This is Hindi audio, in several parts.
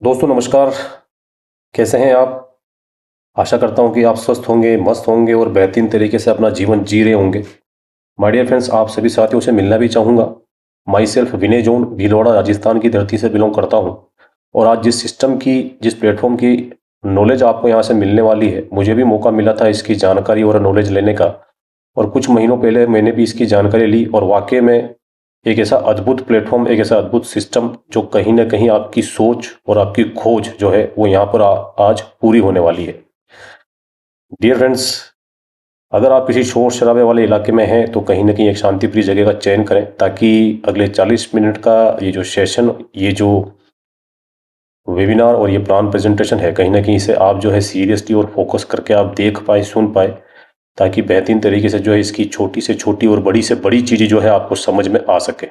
दोस्तों नमस्कार। कैसे हैं आप? आशा करता हूं कि आप स्वस्थ होंगे, मस्त होंगे और बेहतरीन तरीके से अपना जीवन जी रहे होंगे। माय डियर फ्रेंड्स, आप सभी साथियों से मिलना भी चाहूँगा। My self Vinay zone Bhilwara Rajasthan की धरती से बिलोंग करता हूँ। और आज जिस प्लेटफॉर्म की नॉलेज आपको यहाँ से मिलने वाली है, मुझे भी मौका मिला था इसकी जानकारी और नॉलेज लेने का। और कुछ महीनों पहले मैंने भी इसकी जानकारी ली और वाकई में एक ऐसा अद्भुत प्लेटफॉर्म, एक ऐसा अद्भुत सिस्टम जो कहीं ना कहीं आपकी सोच और आपकी खोज जो है वो यहाँ पर आज पूरी होने वाली है। डियर फ्रेंड्स, अगर आप किसी शोर शराबे वाले इलाके में हैं तो कहीं ना कहीं एक शांति प्रिय जगह का चयन करें, ताकि अगले 40 मिनट का ये जो सेशन, ये जो वेबिनार और ये प्लान प्रेजेंटेशन है, कहीं ना कहीं इसे आप जो है सीरियसली और फोकस करके आप देख पाए, सुन पाए, ताकि बेहतरीन तरीके से जो है इसकी छोटी से छोटी और बड़ी से बड़ी चीज़ें जो है आपको समझ में आ सके।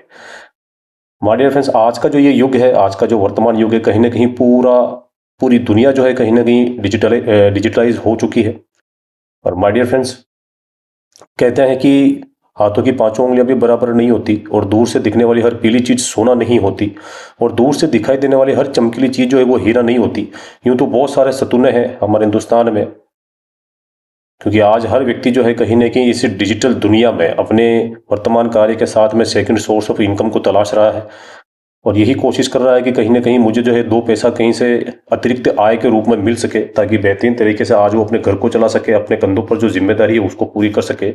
माय डियर फ्रेंड्स, आज का जो ये युग है, आज का जो वर्तमान युग है, कहीं ना कहीं पूरी दुनिया जो है कहीं ना कहीं डिजिटलाइज हो चुकी है। और माय डियर फ्रेंड्स, कहते हैं कि हाथों की पांचों उंगलियां भी बराबर नहीं होती, और दूर से दिखने वाली हर पीली चीज सोना नहीं होती, और दूर से दिखाई देने वाली हर चमकीली चीज जो है वो हीरा नहीं होती। यूं तो बहुत सारे सतूने हैं हमारे हिंदुस्तान में, क्योंकि आज हर व्यक्ति जो है कहीं ना कहीं इस डिजिटल दुनिया में अपने वर्तमान कार्य के साथ में सेकंड सोर्स ऑफ इनकम को तलाश रहा है। और यही कोशिश कर रहा है कि कहीं ना कहीं मुझे जो है दो पैसा कहीं से अतिरिक्त आय के रूप में मिल सके, ताकि बेहतरीन तरीके से आज वो अपने घर को चला सके, अपने कंधों पर जो जिम्मेदारी है उसको पूरी कर सके।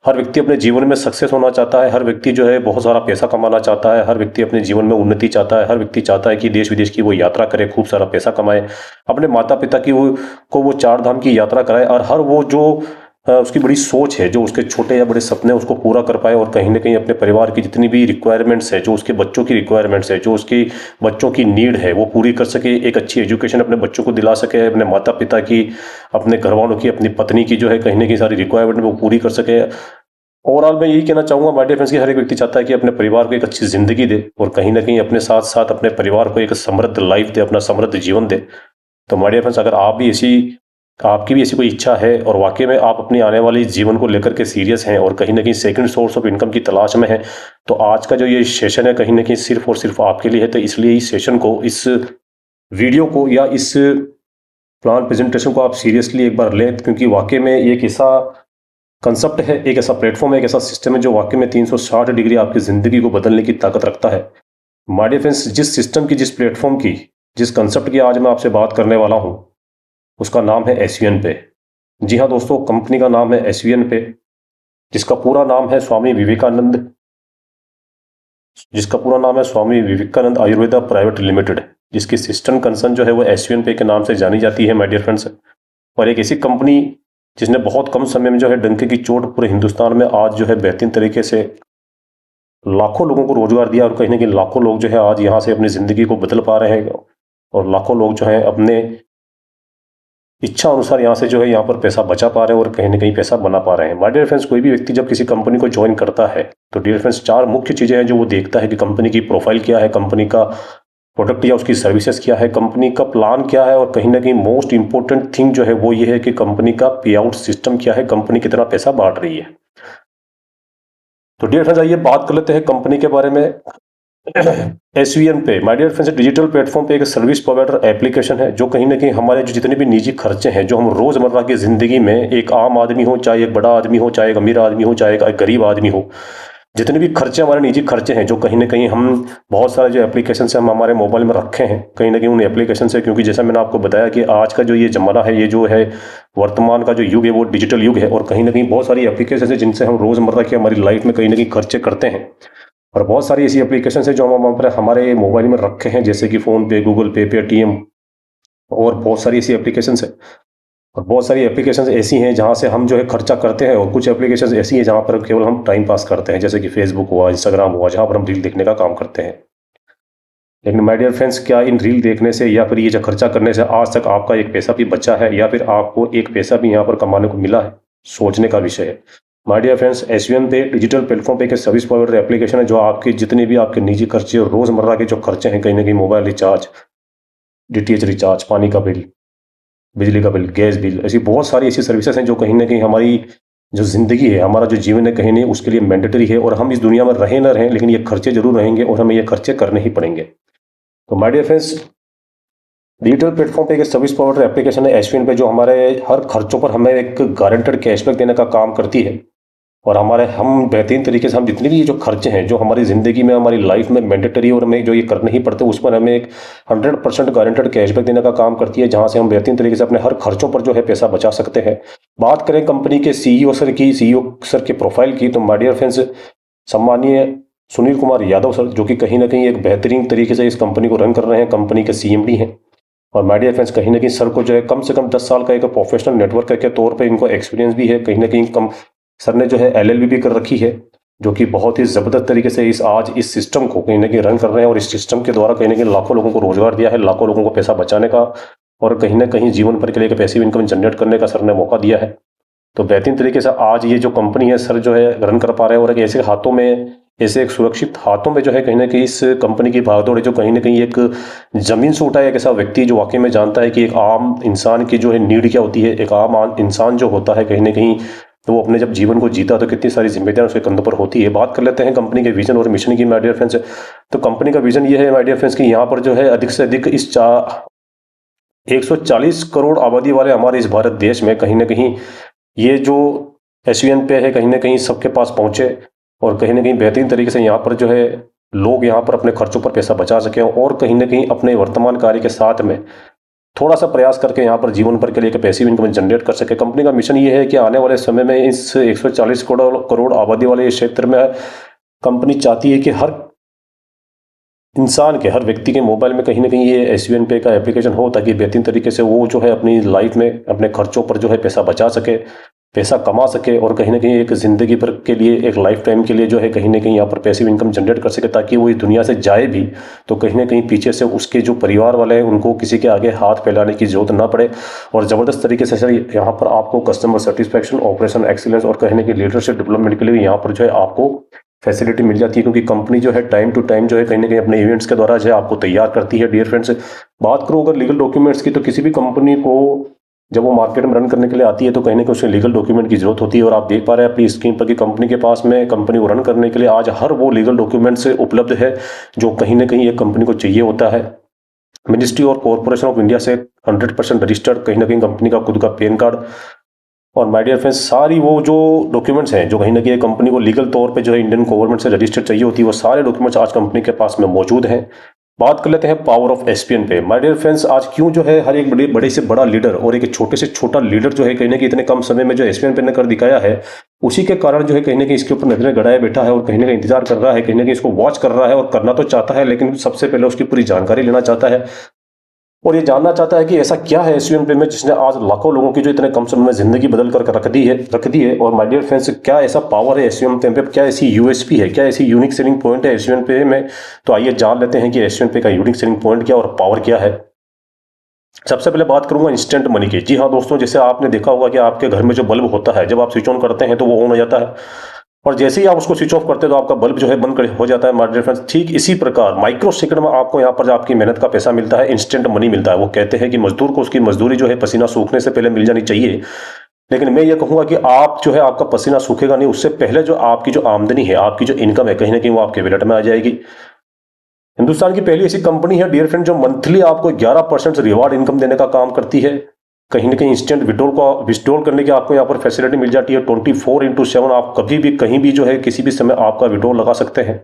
हर व्यक्ति अपने जीवन में सक्सेस होना चाहता है, हर व्यक्ति जो है बहुत सारा पैसा कमाना चाहता है, हर व्यक्ति अपने जीवन में उन्नति चाहता है, हर व्यक्ति चाहता है कि देश विदेश की वो यात्रा करे, खूब सारा पैसा कमाए, अपने माता पिता की वो चार धाम की यात्रा कराए, और हर वो जो उसकी बड़ी सोच है, जो उसके छोटे या बड़े सपने हैं, उसको पूरा कर पाए। और कहीं ना कहीं अपने परिवार की जितनी भी रिक्वायरमेंट्स है, जो उसके बच्चों की रिक्वायरमेंट्स है, जो उसकी बच्चों की नीड है, वो पूरी कर सके, एक अच्छी एजुकेशन अपने बच्चों को दिला सके, अपने माता पिता की, अपने घर वालों की, अपनी पत्नी की जो है कहीं ना कहीं सारी रिक्वायरमेंट वो पूरी कर सके। ओवरऑल मैं यही कहना चाहूंगा माय डियर फ्रेंड्स, की हर एक व्यक्ति चाहता है कि अपने परिवार को एक अच्छी जिंदगी दे, और कहीं ना कहीं अपने साथ साथ अपने परिवार को एक समृद्ध लाइफ दे, अपना समृद्ध जीवन दे। तो माय डियर फ्रेंड्स, अगर आपकी भी ऐसी कोई इच्छा है और वाकई में आप अपनी आने वाली जीवन को लेकर के सीरियस हैं और कहीं ना कहीं सेकंड सोर्स ऑफ इनकम की तलाश में हैं, तो आज का जो ये सेशन है कहीं ना कहीं सिर्फ और सिर्फ आपके लिए है। तो इसलिए इस सेशन को, इस वीडियो को या इस प्लान प्रेजेंटेशन को आप सीरियसली एक बार लें, क्योंकि वाकई में ये एक ऐसा कंसेप्ट है, एक ऐसा प्लेटफॉर्म है, एक ऐसा सिस्टम है जो वाकई में 360 डिग्री आपकी जिंदगी को बदलने की ताकत रखता है। माय डियर फ्रेंड्स, जिस सिस्टम की, जिस प्लेटफॉर्म की, जिस कंसेप्ट की आज मैं आपसे बात करने वाला हूं, उसका नाम है एसवीएन पे। जी हाँ दोस्तों, कंपनी का नाम है एसवीएन पे, जिसका पूरा नाम है स्वामी विवेकानंद जिसका पूरा नाम है स्वामी विवेकानंद आयुर्वेदा प्राइवेट लिमिटेड, जिसकी सिस्टम कंसर्न जो है वो एसवीएन पे के नाम से जानी जाती है माय डियर फ्रेंड्स। और एक ऐसी कंपनी जिसने बहुत कम समय में जो है डंके की चोट पूरे हिंदुस्तान में आज जो है बेहतरीन तरीके से लाखों लोगों को रोजगार दिया, और कहीं ना कहीं लाखों लोग जो है आज यहाँ से अपनी जिंदगी को बदल पा रहे हैं, और लाखों लोग जो है अपने इच्छा अनुसार यहाँ से जो है यहाँ पर पैसा बचा पा रहे हैं और कहीं ना कहीं पैसा बना पा रहे हैं। माय डियर फ्रेंड्स, कोई भी व्यक्ति जब किसी कंपनी को ज्वाइन करता है तो डियर फ्रेंड्स, चार मुख्य चीजें हैं जो वो देखता है कि कंपनी की प्रोफाइल क्या है, कंपनी का प्रोडक्ट या उसकी सर्विसेज क्या है, कंपनी का प्लान क्या है, और कहीं ना कहीं मोस्ट इंपॉर्टेंट थिंग जो है वो ये है कि कंपनी का पे आउट सिस्टम क्या है, कंपनी कितना पैसा बांट रही है। तो डियर फ्रेंड्स, आइए बात कर लेते हैं कंपनी के बारे में। SVN Pay my dear friends digital platform पे एक सर्विस प्रोवाइडर एप्लीकेशन है, जो कहीं ना कहीं हमारे जो जितने भी निजी खर्चे हैं, जो हम रोजमर्रा की जिंदगी में, एक आम आदमी हो, चाहे एक बड़ा आदमी हो, चाहे एक अमीर आदमी हो, चाहे एक गरीब आदमी हो, जितने भी खर्चे हमारे निजी खर्चे हैं, जो कहीं ना कहीं हम बहुत सारे जो एप्लीकेशन से हम हमारे मोबाइल में रखे हैं, कहीं ना कहीं उन एप्लीकेशन से, क्योंकि जैसा मैंने आपको बताया कि आज का जो ये जमाना है, ये जो है वर्तमान का जो युग है वो डिजिटल युग है, और कहीं ना कहीं बहुत सारी एप्लीकेशन है जिनसे हम रोजमर्रा की हमारी लाइफ में कहीं ना कहीं खर्चे करते हैं। और बहुत सारी ऐसी एप्लीकेशन है जो हम हमारे मोबाइल में रखे हैं, जैसे कि फोन पे, गूगल पे, पेटीएम, और बहुत सारी ऐसी एप्लीकेशन है। और बहुत सारी एप्लीकेशन ऐसी हैं जहाँ से हम जो है खर्चा करते हैं, और कुछ एप्लीकेशन ऐसी हैं जहाँ पर केवल हम टाइम पास करते हैं, जैसे कि फेसबुक हुआ, इंस्टाग्राम हुआ, जहाँ पर हम रील देखने का काम करते हैं। लेकिन माय डियर फ्रेंड्स, क्या इन रील देखने से या फिर ये जो खर्चा करने से आज तक आपका एक पैसा भी बचा है, या फिर आपको एक पैसा भी यहाँ पर कमाने को मिला है? सोचने का विषय है। माय डियर फ्रेंड्स, एसवीएन पे डिजिटल प्लेटफॉर्म पे एक सर्विस प्रोवाइडर एप्लीकेशन है, जो आपके जितने भी आपके निजी खर्चे और रोजमर्रा के जो खर्चे हैं, कहीं ना कहीं मोबाइल रिचार्ज, डीटीएच रिचार्ज, पानी का बिल, बिजली का बिल, गैस बिल, ऐसी बहुत सारी ऐसी सर्विसेज हैं जो कहीं ना कहीं हमारी जो जिंदगी है, हमारा जो जीवन है, कहीं नहीं उसके लिए मैंडेटरी है, और हम इस दुनिया में रहें ना रहें, लेकिन ये खर्चे जरूर रहेंगे और हमें ये खर्चे करने ही पड़ेंगे। तो my dear friends, digital platform पे एक सर्विस प्रोवाइडर एप्लीकेशन है एसवीएन पे, जो हमारे हर खर्चों पर हमें एक गारंटेड कैशबैक देने का काम करती है। और हमारे हम बेहतरीन तरीके से हम जितने भी जो खर्चे हैं जो हमारी ज़िंदगी में हमारी लाइफ में मैंडेटरी और हमें जो ये करने ही पड़ते हैं, उस पर हमें एक 100% गारंटेड कैशबैक देने का काम करती है, जहां से हम बेहतरीन तरीके से अपने हर खर्चों पर जो है पैसा बचा सकते हैं। बात करें कंपनी के सीईओ सर की, सीईओ सर के प्रोफाइल की, तो माय डियर फ्रेंड्स, सम्मानीय सुनील कुमार यादव सर, जो कि कहीं ना कहीं एक बेहतरीन तरीके से इस कंपनी को रन कर रहे हैं, कंपनी के सीएमडी हैं। और माय डियर फ्रेंड्स, कहीं ना कहीं सर को जो है कम से कम 10 साल का एक प्रोफेशनल नेटवर्क के तौर पे इनको एक्सपीरियंस भी है। कहीं ना कहीं कम सर ने जो है एलएलबी भी कर रखी है, जो कि बहुत ही ज़बरदस्त तरीके से इस सिस्टम को कहीं ना कहीं रन कर रहे हैं, और इस सिस्टम के द्वारा कहीं ना कहीं लाखों लोगों को रोजगार दिया है, लाखों लोगों को पैसा बचाने का और कहीं ना कहीं जीवन भर के लिए पैसिव इनकम जनरेट करने का सर ने मौका दिया है। तो बेहतरीन तरीके से आज ये जो कंपनी है सर जो है रन कर पा रहे हैं, और एक ऐसे हाथों में, ऐसे एक सुरक्षित हाथों में जो है कहीं ना कहीं इस कंपनी की भागदौड़ है, जो कहीं ना कहीं एक जमीन से उठा है एक ऐसा व्यक्ति जो वाकई में जानता है कि एक आम इंसान की जो है नीड क्या होती है। एक आम इंसान जो होता है कहीं ना कहीं, तो वो अपने जब जीवन को जीता तो कितनी सारी जिम्मेदारियां उसके कंधों पर होती है। बात कर लेते हैं कंपनी के विजन और मिशन की, माय डियर फ्रेंड्स। तो कंपनी का विजन ये है माय डियर फ्रेंड्स कि यहाँ पर जो है अधिक से अधिक 140 करोड़ आबादी वाले हमारे इस भारत देश में कहीं ना कहीं ये जो एसवीएन पे है कहीं ना कहीं सबके पास पहुंचे, और कहीं ना कहीं बेहतरीन तरीके से यहाँ पर जो है लोग यहाँ पर अपने खर्चों पर पैसा बचा सकें, और कहीं ना कहीं अपने वर्तमान कार्य के साथ में थोड़ा सा प्रयास करके यहाँ पर जीवन भर के लिए पैसिव इनकम जनरेट कर सके। कंपनी का मिशन ये है कि आने वाले समय में इस 140 करोड़ आबादी वाले इस क्षेत्र में कंपनी चाहती है कि हर इंसान के, हर व्यक्ति के मोबाइल में कहीं ना कहीं ये एसवीएन पे का एप्लीकेशन हो, ताकि बेहतरीन तरीके से वो जो है अपनी लाइफ में अपने खर्चों पर जो है पैसा बचा सके, पैसा कमा सके, और कहीं ना कहीं एक ज़िंदगी भर के लिए, एक लाइफ टाइम के लिए जो है कहीं ना कहीं यहाँ पर पैसिव इनकम जनरेट कर सके, ताकि वो इस दुनिया से जाए भी तो कहीं ना कहीं पीछे से उसके जो परिवार वाले हैं उनको किसी के आगे हाथ फैलाने की जरूरत ना पड़े। और ज़बरदस्त तरीके से सर यहाँ पर आपको कस्टमर सेटिस्फैक्शन, ऑपरेशन एक्सीलेंस और कहीं ना कहीं लीडरशिप डेवलपमेंट के लिए यहाँ पर जो है आपको फैसिलिटी मिल जाती है, क्योंकि कंपनी जो है टाइम टू टाइम जो है कहीं ना कहीं अपने इवेंट्स के द्वारा जो है आपको तैयार करती है। डियर फ्रेंड्स, बात करूं अगर लीगल डॉक्यूमेंट्स की, तो किसी भी कंपनी को जब वो मार्केट में रन करने के लिए आती है तो कहीं ना कहीं उसके लीगल डॉक्यूमेंट की जरूरत होती है। और आप देख पा रहे हैं अपनी स्क्रीन पर कि कंपनी के पास में कंपनी को रन करने के लिए आज हर वो लीगल डॉक्यूमेंट से उपलब्ध है जो कहीं ना कहीं एक कंपनी को चाहिए होता है। मिनिस्ट्री और कॉर्पोरेशन ऑफ इंडिया से 100% रजिस्टर्ड कहीं ना कहीं कंपनी का खुद का पैन कार्ड, और माय डियर फ्रेंड्स सारी वो जो डॉक्यूमेंट्स हैं जो कहीं ना कहीं कंपनी को लीगल तौर पे जो है इंडियन गवर्नमेंट से रजिस्टर्ड चाहिए होती है, वो सारे डॉक्यूमेंट्स आज कंपनी के पास में मौजूद हैं। बात कर लेते हैं पावर ऑफ एसपीएन पे। माय डियर फ्रेंड्स, आज क्यों जो है हर एक बड़े से बड़ा लीडर और एक छोटे से छोटा लीडर जो है कहीं ना कहीं इतने कम समय में जो एसपीएन पे ने कर दिखाया है, उसी के कारण जो है कहीं ना कहीं इसके ऊपर नजरें गड़ाए बैठा है, और कहीं ना कहीं इंतजार कर रहा है, कहीं ना कहीं इसको वॉच कर रहा है, और करना तो चाहता है लेकिन सबसे पहले उसकी पूरी जानकारी लेना चाहता है, और ये जानना चाहता है कि ऐसा क्या है एसवीएन पे में जिसने आज लाखों लोगं की जो इतने कम समय में जिंदगी बदल कर रख दी है। और माय डियर फ्रेंड्स, क्या ऐसा पावर है एसवीएन पे में, क्या ऐसी यूएसपी है, क्या ऐसी यूनिक सेलिंग पॉइंट है एसवीएन पे में। तो आइए जान लेते हैं कि एसवीएन पे का यूनिक सेलिंग पॉइंट क्या और पावर क्या है। सबसे पहले बात करूंगा इंस्टेंट मनी की। जी हाँ दोस्तों, जैसे आपने देखा होगा कि आपके घर में जो बल्ब होता है, जब आप स्विच ऑन करते हैं तो वो ऑन हो जाता है, और जैसे ही आप उसको स्विच ऑफ करते हैं तो आपका बल्ब जो है बंद हो जाता है। माय डियर फ्रेंड्स, ठीक इसी प्रकार माइक्रो सेकंड में आपको यहाँ पर आपकी मेहनत का पैसा मिलता है, इंस्टेंट मनी मिलता है। वो कहते हैं कि मजदूर को उसकी मजदूरी जो है पसीना सूखने से पहले मिल जानी चाहिए, लेकिन मैं ये कहूंगा कि आप जो है आपका पसीना सूखेगा नहीं, उससे पहले जो आपकी जो आमदनी है, आपकी जो इनकम है, कहीं ना कहीं वो आपके वैलेट में आ जाएगी। हिंदुस्तान की पहली ऐसी कंपनी है डियर फ्रेंड जो मंथली आपको 11% रिवार्ड इनकम देने का काम करती है। कहीं ना कहीं इंस्टेंट विड्रॉल करने की आपको यहाँ पर फैसिलिटी मिल जाती है। 24/7 आप कभी भी कहीं भी जो है किसी भी समय आपका विड्रॉल लगा सकते हैं।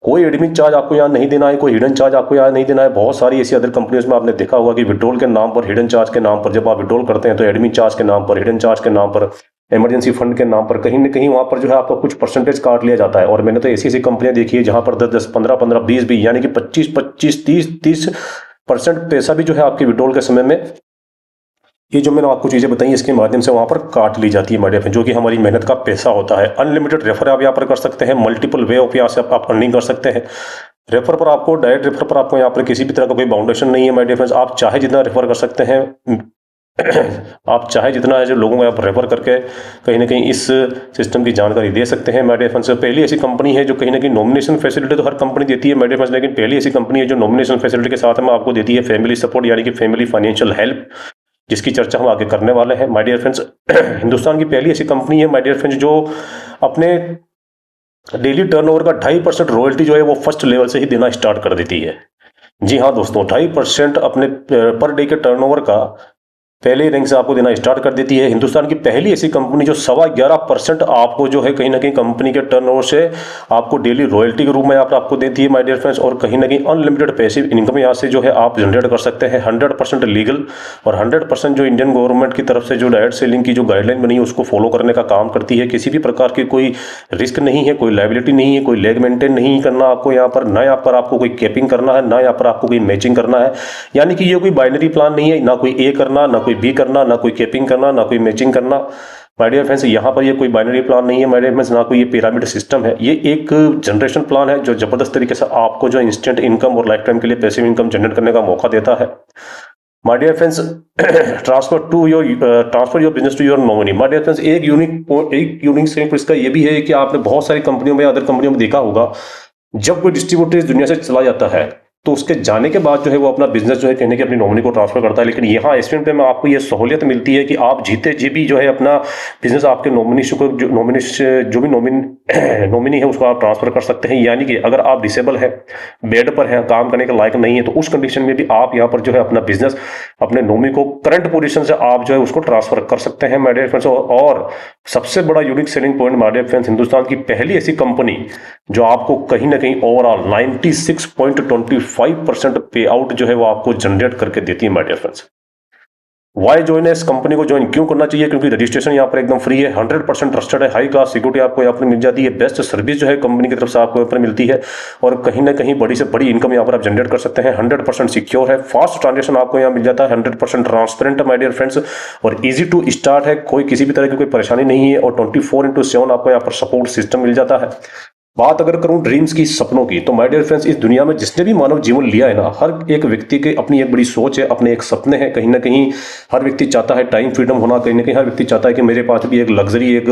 कोई एडमिन चार्ज आपको यहाँ नहीं देना है, कोई हिडन चार्ज आपको यहाँ नहीं देना है। बहुत सारी ऐसी अदर कंपनीज में आपने देखा होगा कि विड्रॉल के नाम पर, हिडन चार्ज के नाम पर, जब आप विड्रॉल करते हैं तो एडमिन चार्ज के नाम पर, हिडन चार्ज के नाम पर, इमरजेंसी फंड के नाम पर कहीं ना कहीं वहां पर जो है आपका कुछ परसेंटेज काट लिया जाता है। और मैंने तो ऐसी ऐसी कंपनियां देखी है जहां पर 10-10, 15-15, 20 भी, यानी कि 25-25, 30% पैसा भी जो है आपके विड्रॉल के समय में, ये जो मैंने आपको चीज़ें बताई इसके माध्यम से वहां पर काट ली जाती है माय डियर फ्रेंड, जो कि हमारी मेहनत का पैसा होता है। अनलिमिटेड रेफर आप यहाँ पर कर सकते हैं, मल्टीपल वे ऑफ यहाँ से आप अर्निंग कर सकते हैं। रेफर पर आपको, डायरेक्ट रेफर पर आपको यहाँ पर किसी भी तरह का कोई बाउंडेशन नहीं है माय डियर फ्रेंड्स। आप चाहे जितना रेफर कर सकते हैं आप चाहे जितना है जो लोगों को आप रेफर करके कहीं ना कहीं इस सिस्टम की जानकारी दे सकते हैं माय डियर फ्रेंड्स। पहली ऐसी कंपनी है जो कहीं ना कहीं नॉमिनेशन फैसिलिटी तो हर कंपनी देती है माय डियर फ्रेंड्स, लेकिन पहली ऐसी कंपनी है जो नॉमिनेशन फैसिलिटी के साथ में आपको देती है फैमिली सपोर्ट, यानी कि फैमिली फाइनेंशियल हेल्प, जिसकी चर्चा हम आगे करने वाले हैं माय डियर फ्रेंड्स। हिंदुस्तान की पहली ऐसी कंपनी है माय डियर फ्रेंड्स जो अपने डेली टर्नओवर का 2.5% रॉयल्टी जो है वो फर्स्ट लेवल से ही देना स्टार्ट कर देती है। जी हाँ दोस्तों, 2.5% अपने पर डे के टर्नओवर का पहले रैंक से आपको देना स्टार्ट कर देती है। हिंदुस्तान की पहली ऐसी कंपनी जो 11.25% आपको जो है कहीं ना कहीं कंपनी के टर्नओवर से आपको डेली रॉयल्टी के रूप में आपको देती है माय डियर फ्रेंड्स। और कहीं ना कहीं अनलिमिटेड पैसिव इनकम यहाँ से जो है आप जनरेट कर सकते हैं। 100% लीगल और 100% जो इंडियन गवर्नमेंट की तरफ से जो डायरेक्ट सेलिंग की जो गाइडलाइन बनी है उसको फॉलो करने का काम करती है। किसी भी प्रकार की कोई रिस्क नहीं है, कोई लाइबिलिटी नहीं है, कोई लेग मेंटेन नहीं करना आपको यहाँ पर, ना यहाँ पर आपको कोई कैपिंग करना है, ना यहाँ पर आपको कोई मैचिंग करना है। यानी कि ये कोई बाइनरी प्लान नहीं है, ना कोई ए करना, ना कोई बी करना, ना कोई कैपिंग करना, ना कोई मैचिंग करना। माय डियर फ्रेंड्स, यहाँ पर ये कोई बाइनरी प्लान नहीं है माय डियर फ्रेंड्स, ना कोई ये पिरामिड सिस्टम है। ये एक जनरेशन प्लान है जो जबरदस्त तरीके से आपको जो इंस्टेंट इनकम और लाइफ टाइम के लिए पैसिव इनकम जनरेट करने का मौका देता है। My dear friends, transfer your business to your nominee. My dear friends, एक यूनिक सेलिंग इसका ये भी है कि आपने बहुत सारी कंपनियों में, अदर कंपनियों में देखा होगा, जब कोई डिस्ट्रीब्यूटर इस दुनिया से चला जाता है तो उसके जाने के बाद जो है वो अपना बिजनेस जो है कहने की अपनी नॉमिनी को ट्रांसफर करता है। लेकिन यहाँ एसपीएम पे में आपको ये सहूलियत मिलती है कि आप जीते जी भी जो है अपना बिजनेस आपके जो भी नॉमिनी है उसको आप ट्रांसफर कर सकते हैं। यानी कि अगर आप डिसेबल है, बेड पर हैं, काम करने के लायक नहीं है, तो उस कंडीशन में भी आप यहाँ पर जो है अपना बिजनेस अपने नॉमिनी को करंट पोजीशन से आप जो है उसको ट्रांसफर कर सकते हैं माय डियर फ्रेंड्स। और सबसे बड़ा unique selling point my dear friends, Hindustan की पहली ऐसी कंपनी जो आपको कहीं ना कहीं ओवरऑल 96.25% पे आउट जो है वो आपको जनरेट करके देती है my dear friends. Why join है, इस कंपनी को ज्वाइन क्यों करना चाहिए? क्योंकि रजिस्ट्रेशन यहाँ पर एकदम फ्री है, 100% ट्रस्टेड है, हाई क्लास सिक्योरिटी आपको यहाँ पर मिल जाती है, बेस्ट सर्विस जो है कंपनी की तरफ से आपको यहाँ पर मिलती है, और कहीं ना कहीं बड़ी से बड़ी इनकम यहाँ पर आप जनरेट कर सकते हैं। 100% सिक्योर है, फास्ट ट्रांजेक्शन आपको यहाँ मिल जाता है, 100% ट्रांसपेरेंट है माय डियर फ्रेंड्स, और इजी टू स्टार्ट है, कोई किसी भी तरह की कोई परेशानी नहीं है, और 24/7 आपको यहाँ पर सपोर्ट सिस्टम मिल जाता है। बात अगर करूं ड्रीम्स की, सपनों की, तो माय डियर फ्रेंड्स, इस दुनिया में जिसने भी मानव जीवन लिया है ना, हर एक व्यक्ति के अपनी एक बड़ी सोच है, अपने एक सपने हैं। कहीं ना कहीं हर व्यक्ति चाहता है टाइम फ्रीडम होना, कहीं ना कहीं हर व्यक्ति चाहता है कि मेरे पास भी एक लग्जरी, एक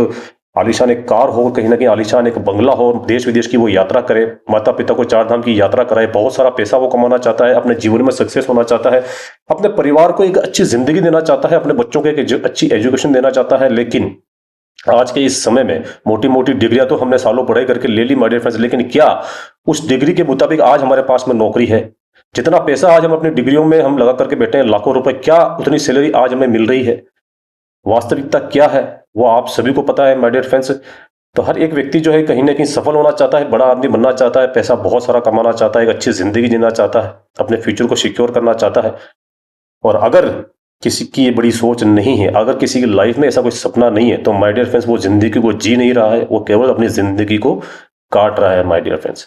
आलीशान एक कार हो, कहीं ना कहीं आलीशान एक बंगला हो, देश विदेश की वो यात्रा करे, माता पिता को 4 धाम की यात्रा कराए, बहुत सारा पैसा वो कमाना चाहता है, अपने जीवन में सक्सेस होना चाहता है, अपने परिवार को एक अच्छी जिंदगी देना चाहता है, अपने बच्चों को एक अच्छी एजुकेशन देना चाहता है। लेकिन आज के इस समय में मोटी मोटी डिग्रियां तो हमने सालों पढ़ाई करके ले ली माय डियर फ्रेंड्स, लेकिन क्या उस डिग्री के मुताबिक आज हमारे पास में नौकरी है? जितना पैसा आज हम अपनी डिग्रियों में हम लगा करके बैठे हैं, लाखों रुपए, क्या उतनी सैलरी आज हमें मिल रही है? वास्तविकता क्या है वो आप सभी को पता है माय डियर फ्रेंड्स। तो हर एक व्यक्ति जो है कहीं ना कहीं सफल होना चाहता है, बड़ा आदमी बनना चाहता है, पैसा बहुत सारा कमाना चाहता है, एक अच्छी जिंदगी जीना चाहता है, अपने फ्यूचर को सिक्योर करना चाहता है। और अगर किसी की ये बड़ी सोच नहीं है, अगर किसी की लाइफ में ऐसा कोई सपना नहीं है, तो माय डियर फ्रेंड्स वो जिंदगी को जी नहीं रहा है, वो केवल अपनी जिंदगी को काट रहा है माय डियर फ्रेंड्स।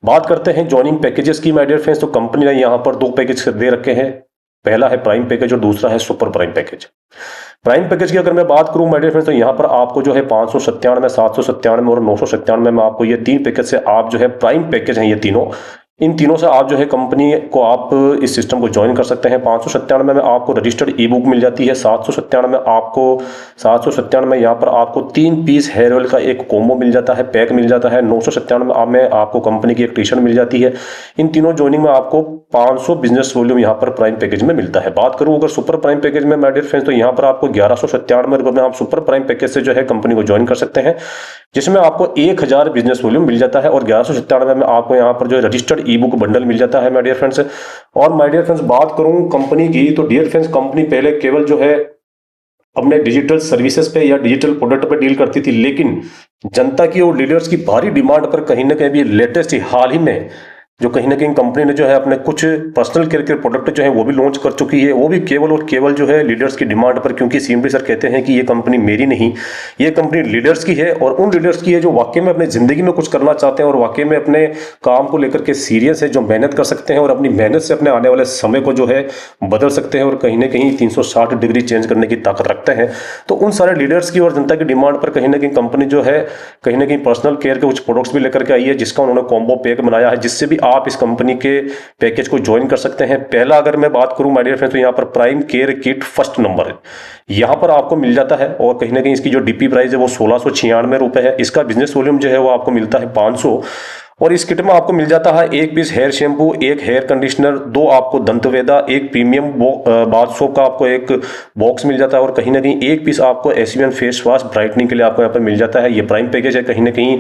बात करते हैं ज्वाइनिंग पैकेजेस की माय डियर फ्रेंड्स। तो कंपनी ने यहाँ पर 2 पैकेज दे रखे हैं, पहला है प्राइम पैकेज और दूसरा है super prime package. Prime package की अगर मैं बात करूं माय डियर फ्रेंड्स, तो यहाँ पर आपको जो है 597, 797 और 997 में आपको ये 3 पैकेज से आप जो है प्राइम पैकेज हैं ये तीनों, इन तीनों से आप जो है कंपनी को आप इस सिस्टम को ज्वाइन कर सकते हैं। 597 में आपको रजिस्टर्ड ई बुक मिल जाती है, 797 में यहाँ पर आपको 3 पीस हेयर ऑयल का एक कॉम्बो मिल जाता है, पैक मिल जाता है। 997 में आपको कंपनी की एक टी शर्ट मिल जाती है। इन तीनों ज्वाइनिंग में आपको 500 बिजनेस वॉल्यूम यहाँ पर प्राइम पैकेज में मिलता है। बात करूँ अगर सुपर प्राइम पैकेज में माय डियर फ्रेंड्स, तो यहाँ पर आपको 1197 रुपये में आप सुपर प्राइम पैकेज से जो है कंपनी को ज्वाइन कर सकते हैं, जिसमें आपको 1000 बिजनेस वॉल्यूम मिल जाता है, और 1197 में आपको यहाँ पर जो रजिस्टर्ड ई बुक बंडल मिल जाता है माय डियर फ्रेंड्स। और माय डियर फ्रेंड्स बात करूं कंपनी की, तो डियर फ्रेंड्स कंपनी पहले केवल जो है अपने डिजिटल सर्विसेज पे या डिजिटल प्रोडक्ट पे डील करती थी, लेकिन जनता की और लीडर्स की भारी डिमांड पर कहीं ना कहीं भी लेटेस्ट हाल ही में जो कहीं ना कहीं कंपनी ने जो है अपने कुछ पर्सनल केयर के प्रोडक्ट जो है वो भी लॉन्च कर चुकी है, वो भी केवल और केवल जो है लीडर्स की डिमांड पर। क्योंकि सीएमडी सर कहते हैं कि ये कंपनी मेरी नहीं, ये कंपनी लीडर्स की है, और उन लीडर्स की है जो वाकई में अपनी जिंदगी में कुछ करना चाहते हैं और वाकई में अपने काम को लेकर के सीरियस है, जो मेहनत कर सकते हैं और अपनी मेहनत से अपने आने वाले समय को जो है बदल सकते हैं और कहीं ना कहीं 360 डिग्री चेंज करने की ताकत रखते हैं। तो उन सारे लीडर्स की और जनता की डिमांड पर कहीं ना कहीं कंपनी जो है कहीं ना कहीं पर्सनल केयर के कुछ प्रोडक्ट्स भी लेकर के आई है, जिसका उन्होंने कॉम्बो पैक बनाया है, जिससे भी आप इस कंपनी के पैकेज को ज्वाइन कर सकते हैं। पहला अगर मैं बात करूं माय डियर फ्रेंड्स, तो यहां पर prime care kit first number है, यहां पर आपको मिल जाता है, और कहीं ना कहीं इसकी जो डीपी प्राइस है वो 1696 रुपए है। इसका बिजनेस वॉल्यूम जो है वो आपको मिलता है 500, और इस किट में आपको मिल जाता है 1 piece hair shampoo, 1 hair conditioner, 2 आपको दंतवेदा, 1 प्रीमियम बाथ सोप का आपको एक बॉक्स मिल जाता है, और कहीं ना कहीं 1 पीस आपको एसवीएन फेस वॉश ब्राइटनिंग के लिए आपको यहाँ पर मिल जाता है। ये प्राइम पैकेज है, कहीं ना कहीं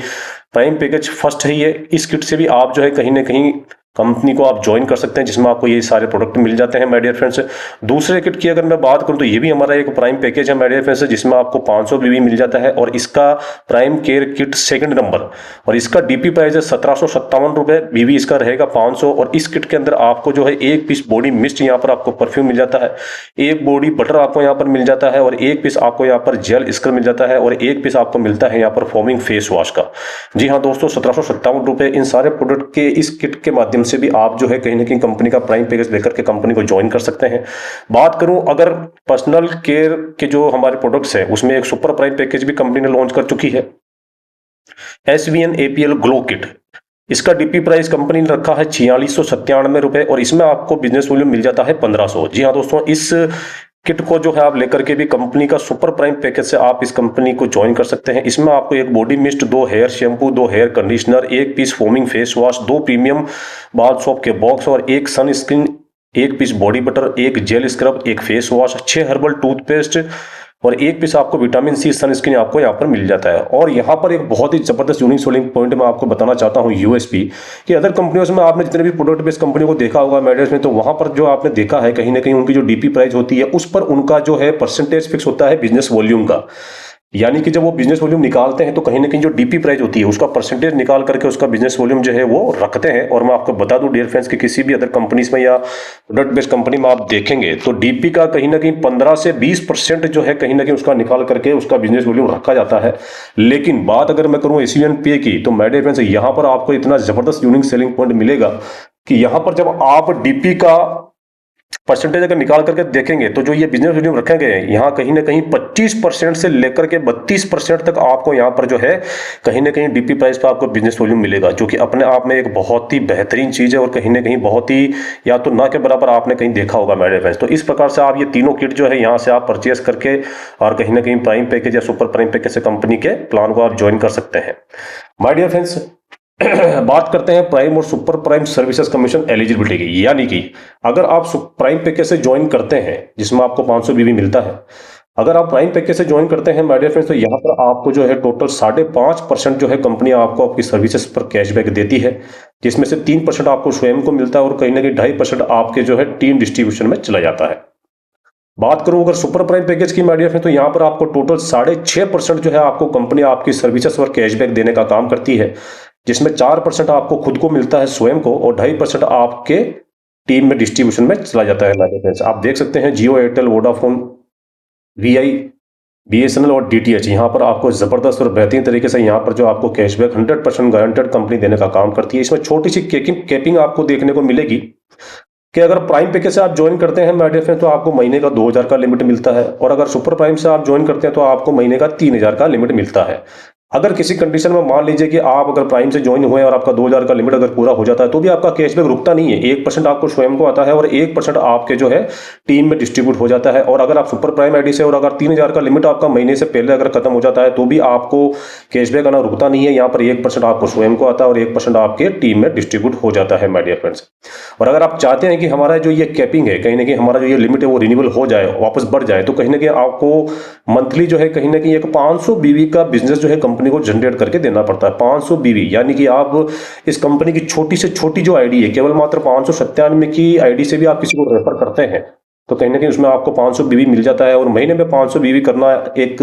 प्राइम पैकेज फर्स्ट है ये। इस किट से भी आप जो है कहीं ना कहीं कंपनी को आप ज्वाइन कर सकते हैं, जिसमें आपको ये सारे प्रोडक्ट मिल जाते हैं माय डियर फ्रेंड्स। दूसरे किट की अगर मैं बात करूं तो ये भी हमारा एक प्राइम पैकेज है माय डियर फ्रेंड्स, जिसमें आपको 500 बीबी मिल जाता है और इसका prime care kit second number, और इसका डीपी प्राइस है 1757 रुपए, बीबी इसका रहेगा 500। और इस किट के अंदर आपको जो है एक पीस बॉडी मिस्ट यहाँ पर आपको परफ्यूम मिल जाता है, एक बॉडी बटर आपको यहाँ पर मिल जाता है, और एक पीस आपको यहाँ पर जेल स्क्रब मिल जाता है, और एक पीस आपको मिलता है यहाँ पर फोमिंग फेस वॉश का। जी हाँ दोस्तों, 1757 रुपए इन सारे प्रोडक्ट के इस किट के माध्यम से भी आप जो है कहीं ना कहीं कंपनी का प्राइम पैकेज लेकर के कंपनी को ज्वाइन कर सकते हैं। बात करूं अगर पर्सनल केयर के जो हमारे प्रोडक्ट्स हैं उसमें एक सुपर प्राइम पैकेज भी कंपनी ने लॉन्च कर चुकी है, SVN APL ग्लो किट। इसका डीपी प्राइस कंपनी ने रखा है 4697 रुपए, और इसमें आपको बिजनेस वॉल्यूम मिल जाता है 1500। जी हाँ दोस्तों, इस किट को जो है आप लेकर के भी कंपनी का सुपर प्राइम पैकेज से आप इस कंपनी को ज्वाइन कर सकते हैं। इसमें आपको एक body mist, 2 hair shampoo, 2 hair conditioner, एक piece foaming face wash, 2 premium bath soap के बॉक्स, और एक सनस्क्रीन, एक पीस बॉडी बटर, एक जेल स्क्रब, एक फेस वॉश, 6 हर्बल टूथपेस्ट, और एक पीस आपको विटामिन सी सनस्क्रीन आपको यहाँ पर मिल जाता है। और यहाँ पर एक बहुत ही जबरदस्त यूनिक सेलिंग पॉइंट मैं आपको बताना चाहता हूँ, यूएसपी, कि अदर कंपनियों में आपने जितने भी प्रोडक्ट बेस्ड कंपनी को देखा होगा मेडल्स में, तो वहां पर जो आपने देखा है कहीं ना कहीं उनकी जो डीपी प्राइस होती है उस पर उनका जो है परसेंटेज फिक्स होता है बिजनेस वॉल्यूम का। यानी कि जब वो बिजनेस वॉल्यूम निकालते हैं तो कहीं ना कहीं जो डीपी प्राइस होती है उसका परसेंटेज निकाल करके उसका बिजनेस वॉल्यूम जो है वो रखते हैं। और मैं आपको बता दूं डियर फ्रेंड्स कि किसी भी अदर कंपनीज में या प्रोडक्ट बेस्ड कंपनी में आप देखेंगे तो डीपी का कहीं ना कहीं 15 से 20% जो है कहीं ना कहीं उसका निकाल करके उसका बिजनेस वॉल्यूम रखा जाता है। लेकिन बात अगर मैं करूं एसवीएन पे की, तो मेरे डियर फ्रेंड्स यहाँ पर आपको इतना जबरदस्त यूनिक सेलिंग पॉइंट मिलेगा कि यहाँ पर जब आप डीपी का परसेंटेज अगर निकाल करके देखेंगे तो जो ये बिजनेस वॉल्यूम रखे गए हैं यहाँ कहीं ना कहीं 25% से लेकर के 32% तक आपको यहाँ पर जो है कहीं ना कहीं डीपी प्राइस पर आपको बिजनेस वॉल्यूम मिलेगा, जो कि अपने आप में एक बहुत ही बेहतरीन चीज है और कहीं ना कहीं बहुत ही या तो ना के बराबर आपने कहीं देखा होगा मेरे फ्रेंड्स। तो इस प्रकार से आप ये तीनों किट जो है यहाँ से आप परचेस करके और कहीं ना कहीं प्राइम पैकेज या सुपर प्राइम पैकेज से कंपनी के प्लान को आप ज्वाइन कर सकते हैं। माय डियर फ्रेंड्स, बात करते हैं प्राइम और super prime services commission eligibility की। यानी कि अगर आप प्राइम पैकेज से ज्वाइन करते हैं जिसमें आपको 500 बीबी मिलता है, अगर आप प्राइम पैकेज से ज्वाइन करते हैं माय डियर फ्रेंड्स, तो यहाँ पर आपको जो है टोटल 5.5% जो है कंपनी आपको आपकी सर्विसेज पर कैशबैक देती है, जिसमें से 3% आपको स्वयं को मिलता है और कहीं ना कहीं 2.5% आपके जो है टीम डिस्ट्रीब्यूशन में चला जाता है। बात करूं अगर सुपर प्राइम पैकेज की माय डियर फ्रेंड्स, तो यहाँ पर आपको टोटल 6.5% जो है आपको कंपनी आपकी सर्विसेज पर कैशबैक देने का काम करती है, जिसमें 4% आपको खुद को मिलता है स्वयं को और 2.5% आपके टीम में डिस्ट्रीब्यूशन में चला जाता है माय डियर फ्रेंड्स। आप देख सकते हैं जियो, एयरटेल, वोडाफोन, वीआई, बीएसएनएल और डीटीएच, यहाँ पर आपको जबरदस्त और बेहतरीन तरीके से यहाँ पर जो आपको कैशबैक 100% गारंटेड कंपनी देने का काम करती है। इसमें छोटी सी कैपिंग आपको देखने को मिलेगी कि अगर प्राइम पैकेज से आप ज्वाइन करते हैं माय डियर फ्रेंड्स तो आपको महीने का 2000 का लिमिट मिलता है, और अगर सुपर प्राइम से आप ज्वाइन करते हैं तो आपको महीने का 3000 का लिमिट मिलता है। अगर किसी कंडीशन में मान लीजिए कि आप अगर प्राइम से ज्वाइन हुए और आपका 2000 का लिमिट अगर पूरा हो जाता है तो भी आपका कैशबैक रुकता नहीं है, 1% आपको स्वयं को आता है और 1% आपके जो है टीम में डिस्ट्रीब्यूट हो जाता है। और अगर आप सुपर प्राइम आईडी से और अगर 3000 का लिमिट आपका महीने से पहले अगर खत्म हो जाता है तो भी आपको कैशबैक आना रुकता नहीं है, यहाँ पर 1% आपको स्वयं को आता है और 1% आपके टीम में डिस्ट्रीब्यूट हो जाता है माय डियर फ्रेंड्स। और अगर आप चाहते हैं कि हमारा जो ये कैपिंग है कहीं ना कहीं हमारा जो ये लिमिट है वो रिन्यूअल हो जाए, वापस बढ़ जाए, तो कहीं ना कहीं आपको मंथली जो है कहीं ना कहीं एक 500 बीवी का बिजनेस जो है कंपनी को जनरेट करके देना पड़ता है। 500 बीवी यानी कि आप इस कंपनी की छोटी से छोटी जो आईडी है, केवल मात्र 597 की आईडी से भी आप किसी को रेफर करते हैं तो कहीं ना कहीं उसमें आपको 500 बीवी मिल जाता है। और महीने में 500 बीवी करना एक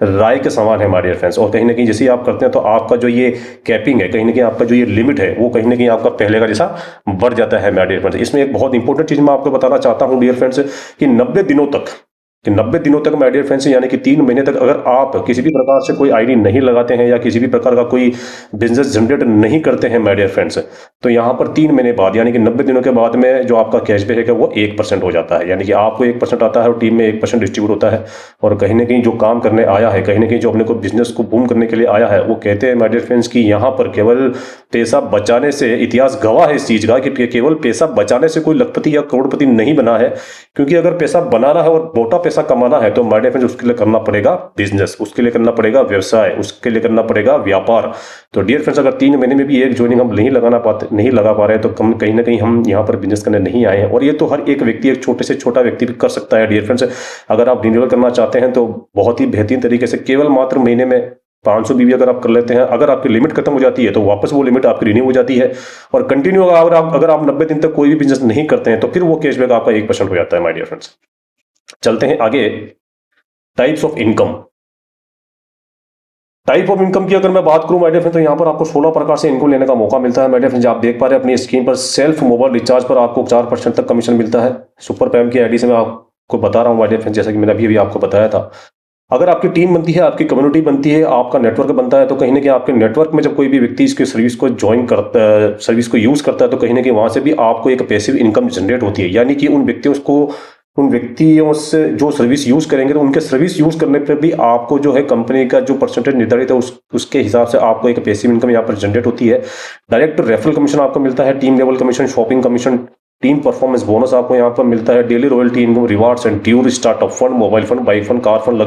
राय के समान है माय डियर फ्रेंड्स। और कहीं ना कहीं जैसे ही आप करते हैं तो आपका जो ये कैपिंग है कहीं ना कहीं आपका जो ये लिमिट है वो कहीं ना कहीं आपका पहले का जैसा बढ़ जाता है माय डियर फ्रेंड्स। इसमें एक बहुत इंपॉर्टेंट चीज मैं आपको बताना चाहता हूँ डियर फ्रेंड्स कि 90 दिनों तक माय डियर फ्रेंड्स यानी कि 3 महीने तक अगर आप किसी भी प्रकार से कोई आईडी नहीं लगाते हैं या किसी भी प्रकार का कोई बिजनेस जनरेट नहीं करते हैं माय डियर फ्रेंड्स, तो यहाँ पर 3 महीने बाद यानी कि 90 दिनों के बाद में जो आपका कैशबैक है वो 1% हो जाता है। यानी कि आपको 1% आता है और टीम में 1% डिस्ट्रीब्यूट होता है। और कहीं ना कहीं जो काम करने आया है, कहीं ना कहीं जो अपने को बिजनेस को बूम करने के लिए आया है, वो कहते हैं माय डियर फ्रेंड्स कि यहाँ पर केवल पैसा बचाने से, इतिहास गवाह है इस चीज का कि केवल पैसा बचाने से कोई लखपति या करोड़पति नहीं बना है। क्योंकि अगर पैसा बनाना है और मोटा पैसा कमाना है तो माय डियर फ्रेंड्स उसके लिए करना पड़ेगा बिजनेस, उसके लिए करना पड़ेगा व्यवसाय, उसके लिए करना पड़ेगा व्यापार। तो डियर फ्रेंड्स अगर 3 महीने में भी एक ज्वाइनिंग हम नहीं लगा पा रहे हैं तो कहीं ना कहीं हम यहाँ पर बिजनेस करने नहीं आए हैं। और ये तो हर एक व्यक्ति, एक छोटे से छोटा व्यक्ति भी कर सकता है डियर फ्रेंड्स। अगर आप रिन्यूअल करना चाहते हैं तो बहुत ही बेहतरीन तरीके से केवल मात्र महीने में 500 बीवी अगर आप कर लेते हैं, अगर आपकी लिमिट खत्म हो जाती है तो वापस वो लिमिट आपकी रिन्यू हो जाती है, और कंटिन्यू अगर आप 90 दिन तक कोई भी बिजनेस नहीं करते हैं तो फिर वो कैशबैक आपका 1% हो जाता है माय डियर फ्रेंड्स। चलते हैं आगे, types of income. Type of income की अगर मैं बात करूं माय डियर फ्रेंड्स, तो यहाँ पर आपको 16 प्रकार से इनकम लेने का मौका मिलता है माय डियर फ्रेंड्स। आप देख पा रहे हैं अपनी स्क्रीन पर, सेल्फ मोबाइल रिचार्ज पर आपको 4% तक कमीशन मिलता है। सुपर प्राइम की आईडी से मैं आपको बता रहा हूँ माय डियर फ्रेंड्स, जैसा कि मैंने अभी आपको बताया था। अगर आपकी टीम बनती है, आपकी कम्युनिटी बनती है, आपका नेटवर्क बनता है, तो कहीं ना कहीं आपके नेटवर्क में जब कोई भी व्यक्ति इसकी सर्विस को ज्वाइन करता है, सर्विस को यूज करता है, तो कहीं ना कहीं वहां से भी आपको एक पैसिव इनकम जनरेट होती है। यानी कि उन व्यक्तियों से जो सर्विस यूज करेंगे, तो उनके सर्विस यूज करने पर भी आपको जो है कंपनी का जो परसेंटेज निर्धारित है उसके हिसाब से आपको एक पैसिव इनकम यहाँ पर जनरेट होती है। डायरेक्ट रेफरल कमीशन आपको मिलता है, team level commission, shopping commission, team performance bonus आपको यहाँ पर मिलता है, daily royalty income, rewards and tour, startup fund, mobile fund, bike fund, car fund,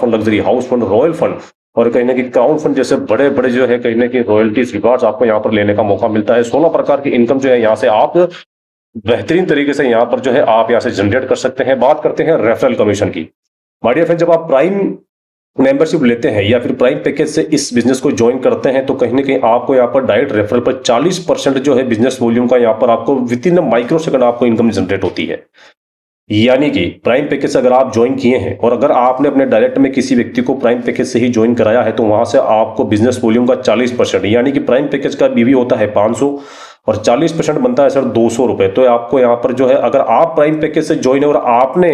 luxury house fund, royal fund, और कहीं ना कहीं क्राउन फंड जैसे बड़े बड़े जो है कहीं ना कहीं रॉयल्टीज, रिवार्ड्स आपको यहाँ पर लेने का मौका मिलता है। 16 प्रकार की इनकम जो है यहाँ से आप बेहतरीन तरीके से यहाँ पर जो है आप यहाँ से जनरेट कर सकते हैं। बात करते हैं रेफरल कमीशन की। माय डियर फ्रेंड, जब आप प्राइम मेंबरशिप लेते हैं या फिर प्राइम पैकेज से इस बिजनेस को ज्वाइन करते हैं, तो कहीं ना कहीं आपको यहाँ पर डायरेक्ट रेफरल पर 40% जो है बिजनेस वॉल्यूम का यहाँ पर आपको विद इन माइक्रो सेकंड आपको इनकम जनरेट होती है। यानी कि प्राइम पैकेज से अगर आप ज्वाइन किए हैं और अगर आपने अपने डायरेक्ट में किसी व्यक्ति को प्राइम पैकेज से ही ज्वाइन कराया है, तो वहां से आपको बिजनेस वॉल्यूम का 40%, यानी कि प्राइम पैकेज का बीवी होता है 500 और 40% बनता है सर 200 रुपए। तो आपको यहाँ पर जो है, अगर आप प्राइम पैकेज से ज्वाइन है और आपने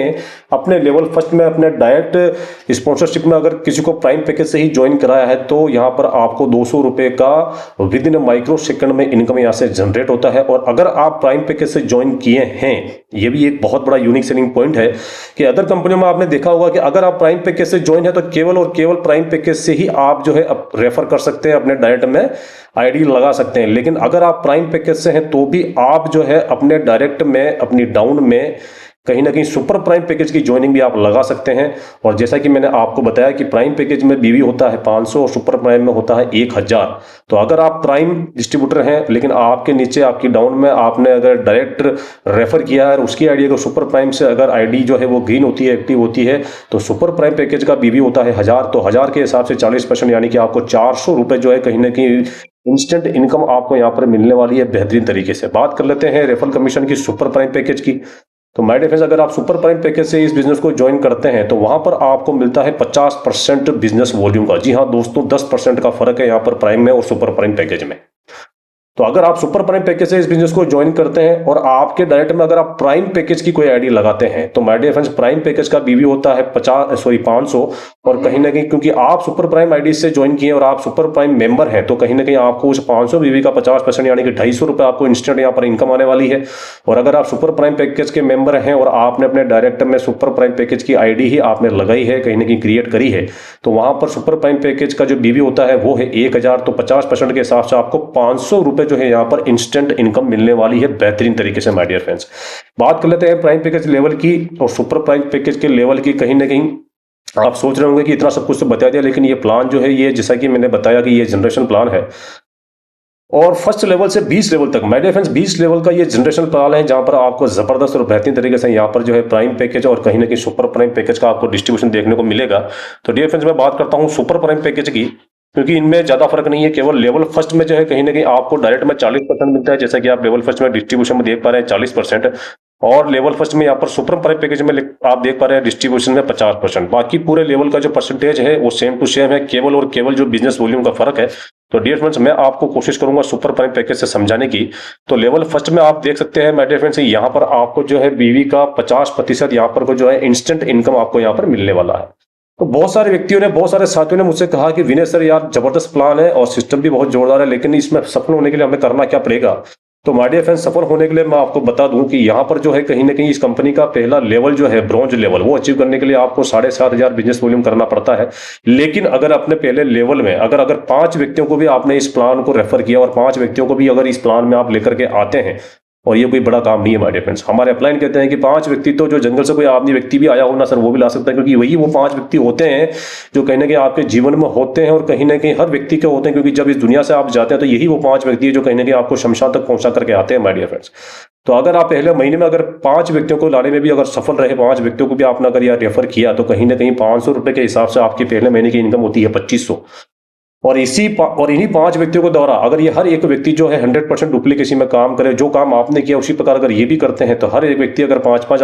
अपने लेवल फर्स्ट में अपने डायरेक्ट स्पॉन्सरशिप में अगर किसी को प्राइम पैकेज से ही ज्वाइन कराया है, तो यहाँ पर आपको 200 रुपए का विद इन माइक्रो सेकंड में इनकम यहाँ से जनरेट होता है। और अगर आप प्राइम पैकेज से ज्वाइन किए हैं, ये भी एक बहुत बड़ा यूनिक सेलिंग पॉइंट है कि अदर कंपनियों में आपने देखा होगा कि अगर आप प्राइम पैकेज से ज्वाइन है तो केवल और केवल प्राइम पैकेज से ही आप जो है रेफर कर सकते हैं, अपने डायरेक्ट में आईडी लगा सकते हैं। लेकिन अगर आप प्राइम पैकेज से हैं तो भी आप जो है अपने डायरेक्ट में, अपनी डाउन में कहीं ना कहीं सुपर प्राइम पैकेज की ज्वाइनिंग भी आप लगा सकते हैं। और जैसा कि मैंने आपको बताया कि प्राइम पैकेज में बीवी होता है 500 और सुपर प्राइम में होता है 1000। तो अगर आप प्राइम डिस्ट्रीब्यूटर हैं लेकिन आपके नीचे आपकी डाउन में आपने अगर डायरेक्ट रेफर किया है और उसकी आईडी अगर सुपर प्राइम से अगर आईडी जो है वो ग्रीन होती है, एक्टिव होती है, तो सुपर प्राइम पैकेज का बीवी होता है 1000। तो 1000 के हिसाब से 40%, यानी कि आपको 400 रुपए जो है कहीं ना कहीं इंस्टेंट इनकम आपको यहाँ पर मिलने वाली है बेहतरीन तरीके से। बात कर लेते हैं रेफरल कमीशन की सुपर प्राइम पैकेज की। तो माय डियर फ्रेंड्स, अगर आप सुपर प्राइम पैकेज से इस बिजनेस को ज्वाइन करते हैं तो वहां पर आपको मिलता है 50% बिजनेस वॉल्यूम का। जी हाँ दोस्तों, 10% का फर्क है यहाँ पर प्राइम में और सुपर प्राइम पैकेज में। तो अगर आप सुपर प्राइम पैकेज से इस बिजनेस को ज्वाइन करते हैं और आपके डायरेक्ट में अगर आप प्राइम पैकेज की कोई आईडी लगाते हैं, तो my dear friends prime package का बीवी होता है 500। और कहीं ना कहीं क्योंकि आप सुपर प्राइम आईडी से ज्वाइन किए और आप सुपर प्राइम मेंबर हैं, तो कहीं ना कहीं आपको उस 500 बीवी का 50%, यानी कि 250 रुपए आपको इंस्टेंट यहाँ पर इनकम आने वाली है। और अगर आप सुपर प्राइम पैकेज के मेंबर हैं और आपने अपने डायरेक्ट में सुपर प्राइम पैकेज की आईडी ही आपने लगाई है, कहीं ना कहीं क्रिएट करी है, तो वहां पर सुपर प्राइम पैकेज का जो बीवी होता है वो है 1000। तो 50% के हिसाब से आपको 500 रुपए जो है यहाँ पर इंस्टेंट इनकम मिलने वाली है बेहतरीन तरीके से माय डियर फ्रेंड्स। बात कर लेते हैं प्राइम पैकेज लेवल की और सुपर प्राइम पैकेज के लेवल की। कहीं ना कहीं आप सोच रहे होंगे कि इतना सब कुछ तो बता दिया, लेकिन ये प्लान जो है, ये जैसा कि मैंने बताया कि ये जनरेशन प्लान है और फर्स्ट लेवल से 20 लेवल तक, माय डियर फ्रेंड्स 20 लेवल का ये जनरेशन प्लान है, जहां पर आपको जबरदस्त और बेहतरीन तरीके से यहाँ पर जो है प्राइम पैकेज और कहीं ना कहीं सुपर प्राइम पैकेज का आपको डिस्ट्रीब्यूशन देखने को मिलेगा। तो डियर फ्रेंड्स, मैं बात करता हूँ सुपर प्राइम पैकेज की, क्योंकि इनमें ज्यादा फर्क नहीं है। केवल लेवल फर्स्ट में जो है कहीं ना कहीं आपको डायरेक्ट में 40% मिलता है, जैसा कि आप लेवल फर्स्ट में डिस्ट्रीब्यूशन में देख पा रहे हैं 40%, और लेवल फर्स्ट में यहाँ पर सुपर प्राइम पैकेज में आप देख पा रहे हैं डिस्ट्रीब्यूशन में 50%। बाकी पूरे लेवल का जो परसेंटेज है वो सेम टू सेम है, केवल और केवल जो बिजनेस वॉल्यूम का फर्क है। तो डियर फ्रेंड्स, मैं आपको कोशिश करूंगा सुपर प्राइम पैकेज से समझाने की। तो लेवल फर्स्ट में आप देख सकते हैं माय डियर फ्रेंड्स, यहाँ पर आपको जो है बीवी का 50% यहाँ पर जो है इंस्टेंट इनकम आपको यहाँ पर मिलने वाला है। तो बहुत सारे व्यक्तियों ने, बहुत सारे साथियों ने मुझसे कहा कि विनय सर यार जबरदस्त प्लान है और सिस्टम भी बहुत जोरदार है, लेकिन इसमें सफल होने के लिए हमें करना क्या पड़ेगा। तो माय डियर फ्रेंड्स, सफल होने के लिए मैं आपको बता दूं कि यहाँ पर जो है कहीं ना कहीं इस कंपनी का पहला लेवल जो है ब्रॉन्ज लेवल, वो अचीव करने के लिए आपको 7500 बिजनेस वॉल्यूम करना पड़ता है। लेकिन अगर अपने पहले लेवल में अगर 5 व्यक्तियों को भी आपने इस प्लान को रेफर किया और 5 व्यक्तियों को भी अगर इस प्लान में आप लेकर के आते हैं, और ये कोई बड़ा काम नहीं है माय डियर फ्रेंड्स। हमारे अपलाइन कहते हैं कि 5 व्यक्ति तो जो जंगल से कोई आदमी व्यक्ति भी आया हो ना सर, वो भी ला सकता है, क्योंकि वही वो 5 व्यक्ति होते हैं जो कहीं ना कहीं आपके जीवन में होते हैं और कहीं ना कहीं हर व्यक्ति के होते हैं, क्योंकि जब इस दुनिया से आप जाते हैं तो यही वो 5 व्यक्ति है जो कहीं ना कहीं आपको शमशान तक पहुंचा करके आते हैं माय डियर फ्रेंड्स। तो अगर आप पहले महीने में अगर 5 व्यक्तियों को लाने में भी अगर सफल रहे, 5 व्यक्तियों को भी आपने अगर यार रेफर किया, तो कहीं ना कहीं 500 रुपए के हिसाब से आपकी पहले महीने की इनकम होती है 2500। और इन्हीं 5 व्यक्तियों के द्वारा अगर ये हर एक व्यक्ति जो है 100% डुप्लीकेसी में काम करे, जो काम आपने किया उसी प्रकार अगर ये भी करते हैं, तो हर एक व्यक्ति अगर 5-5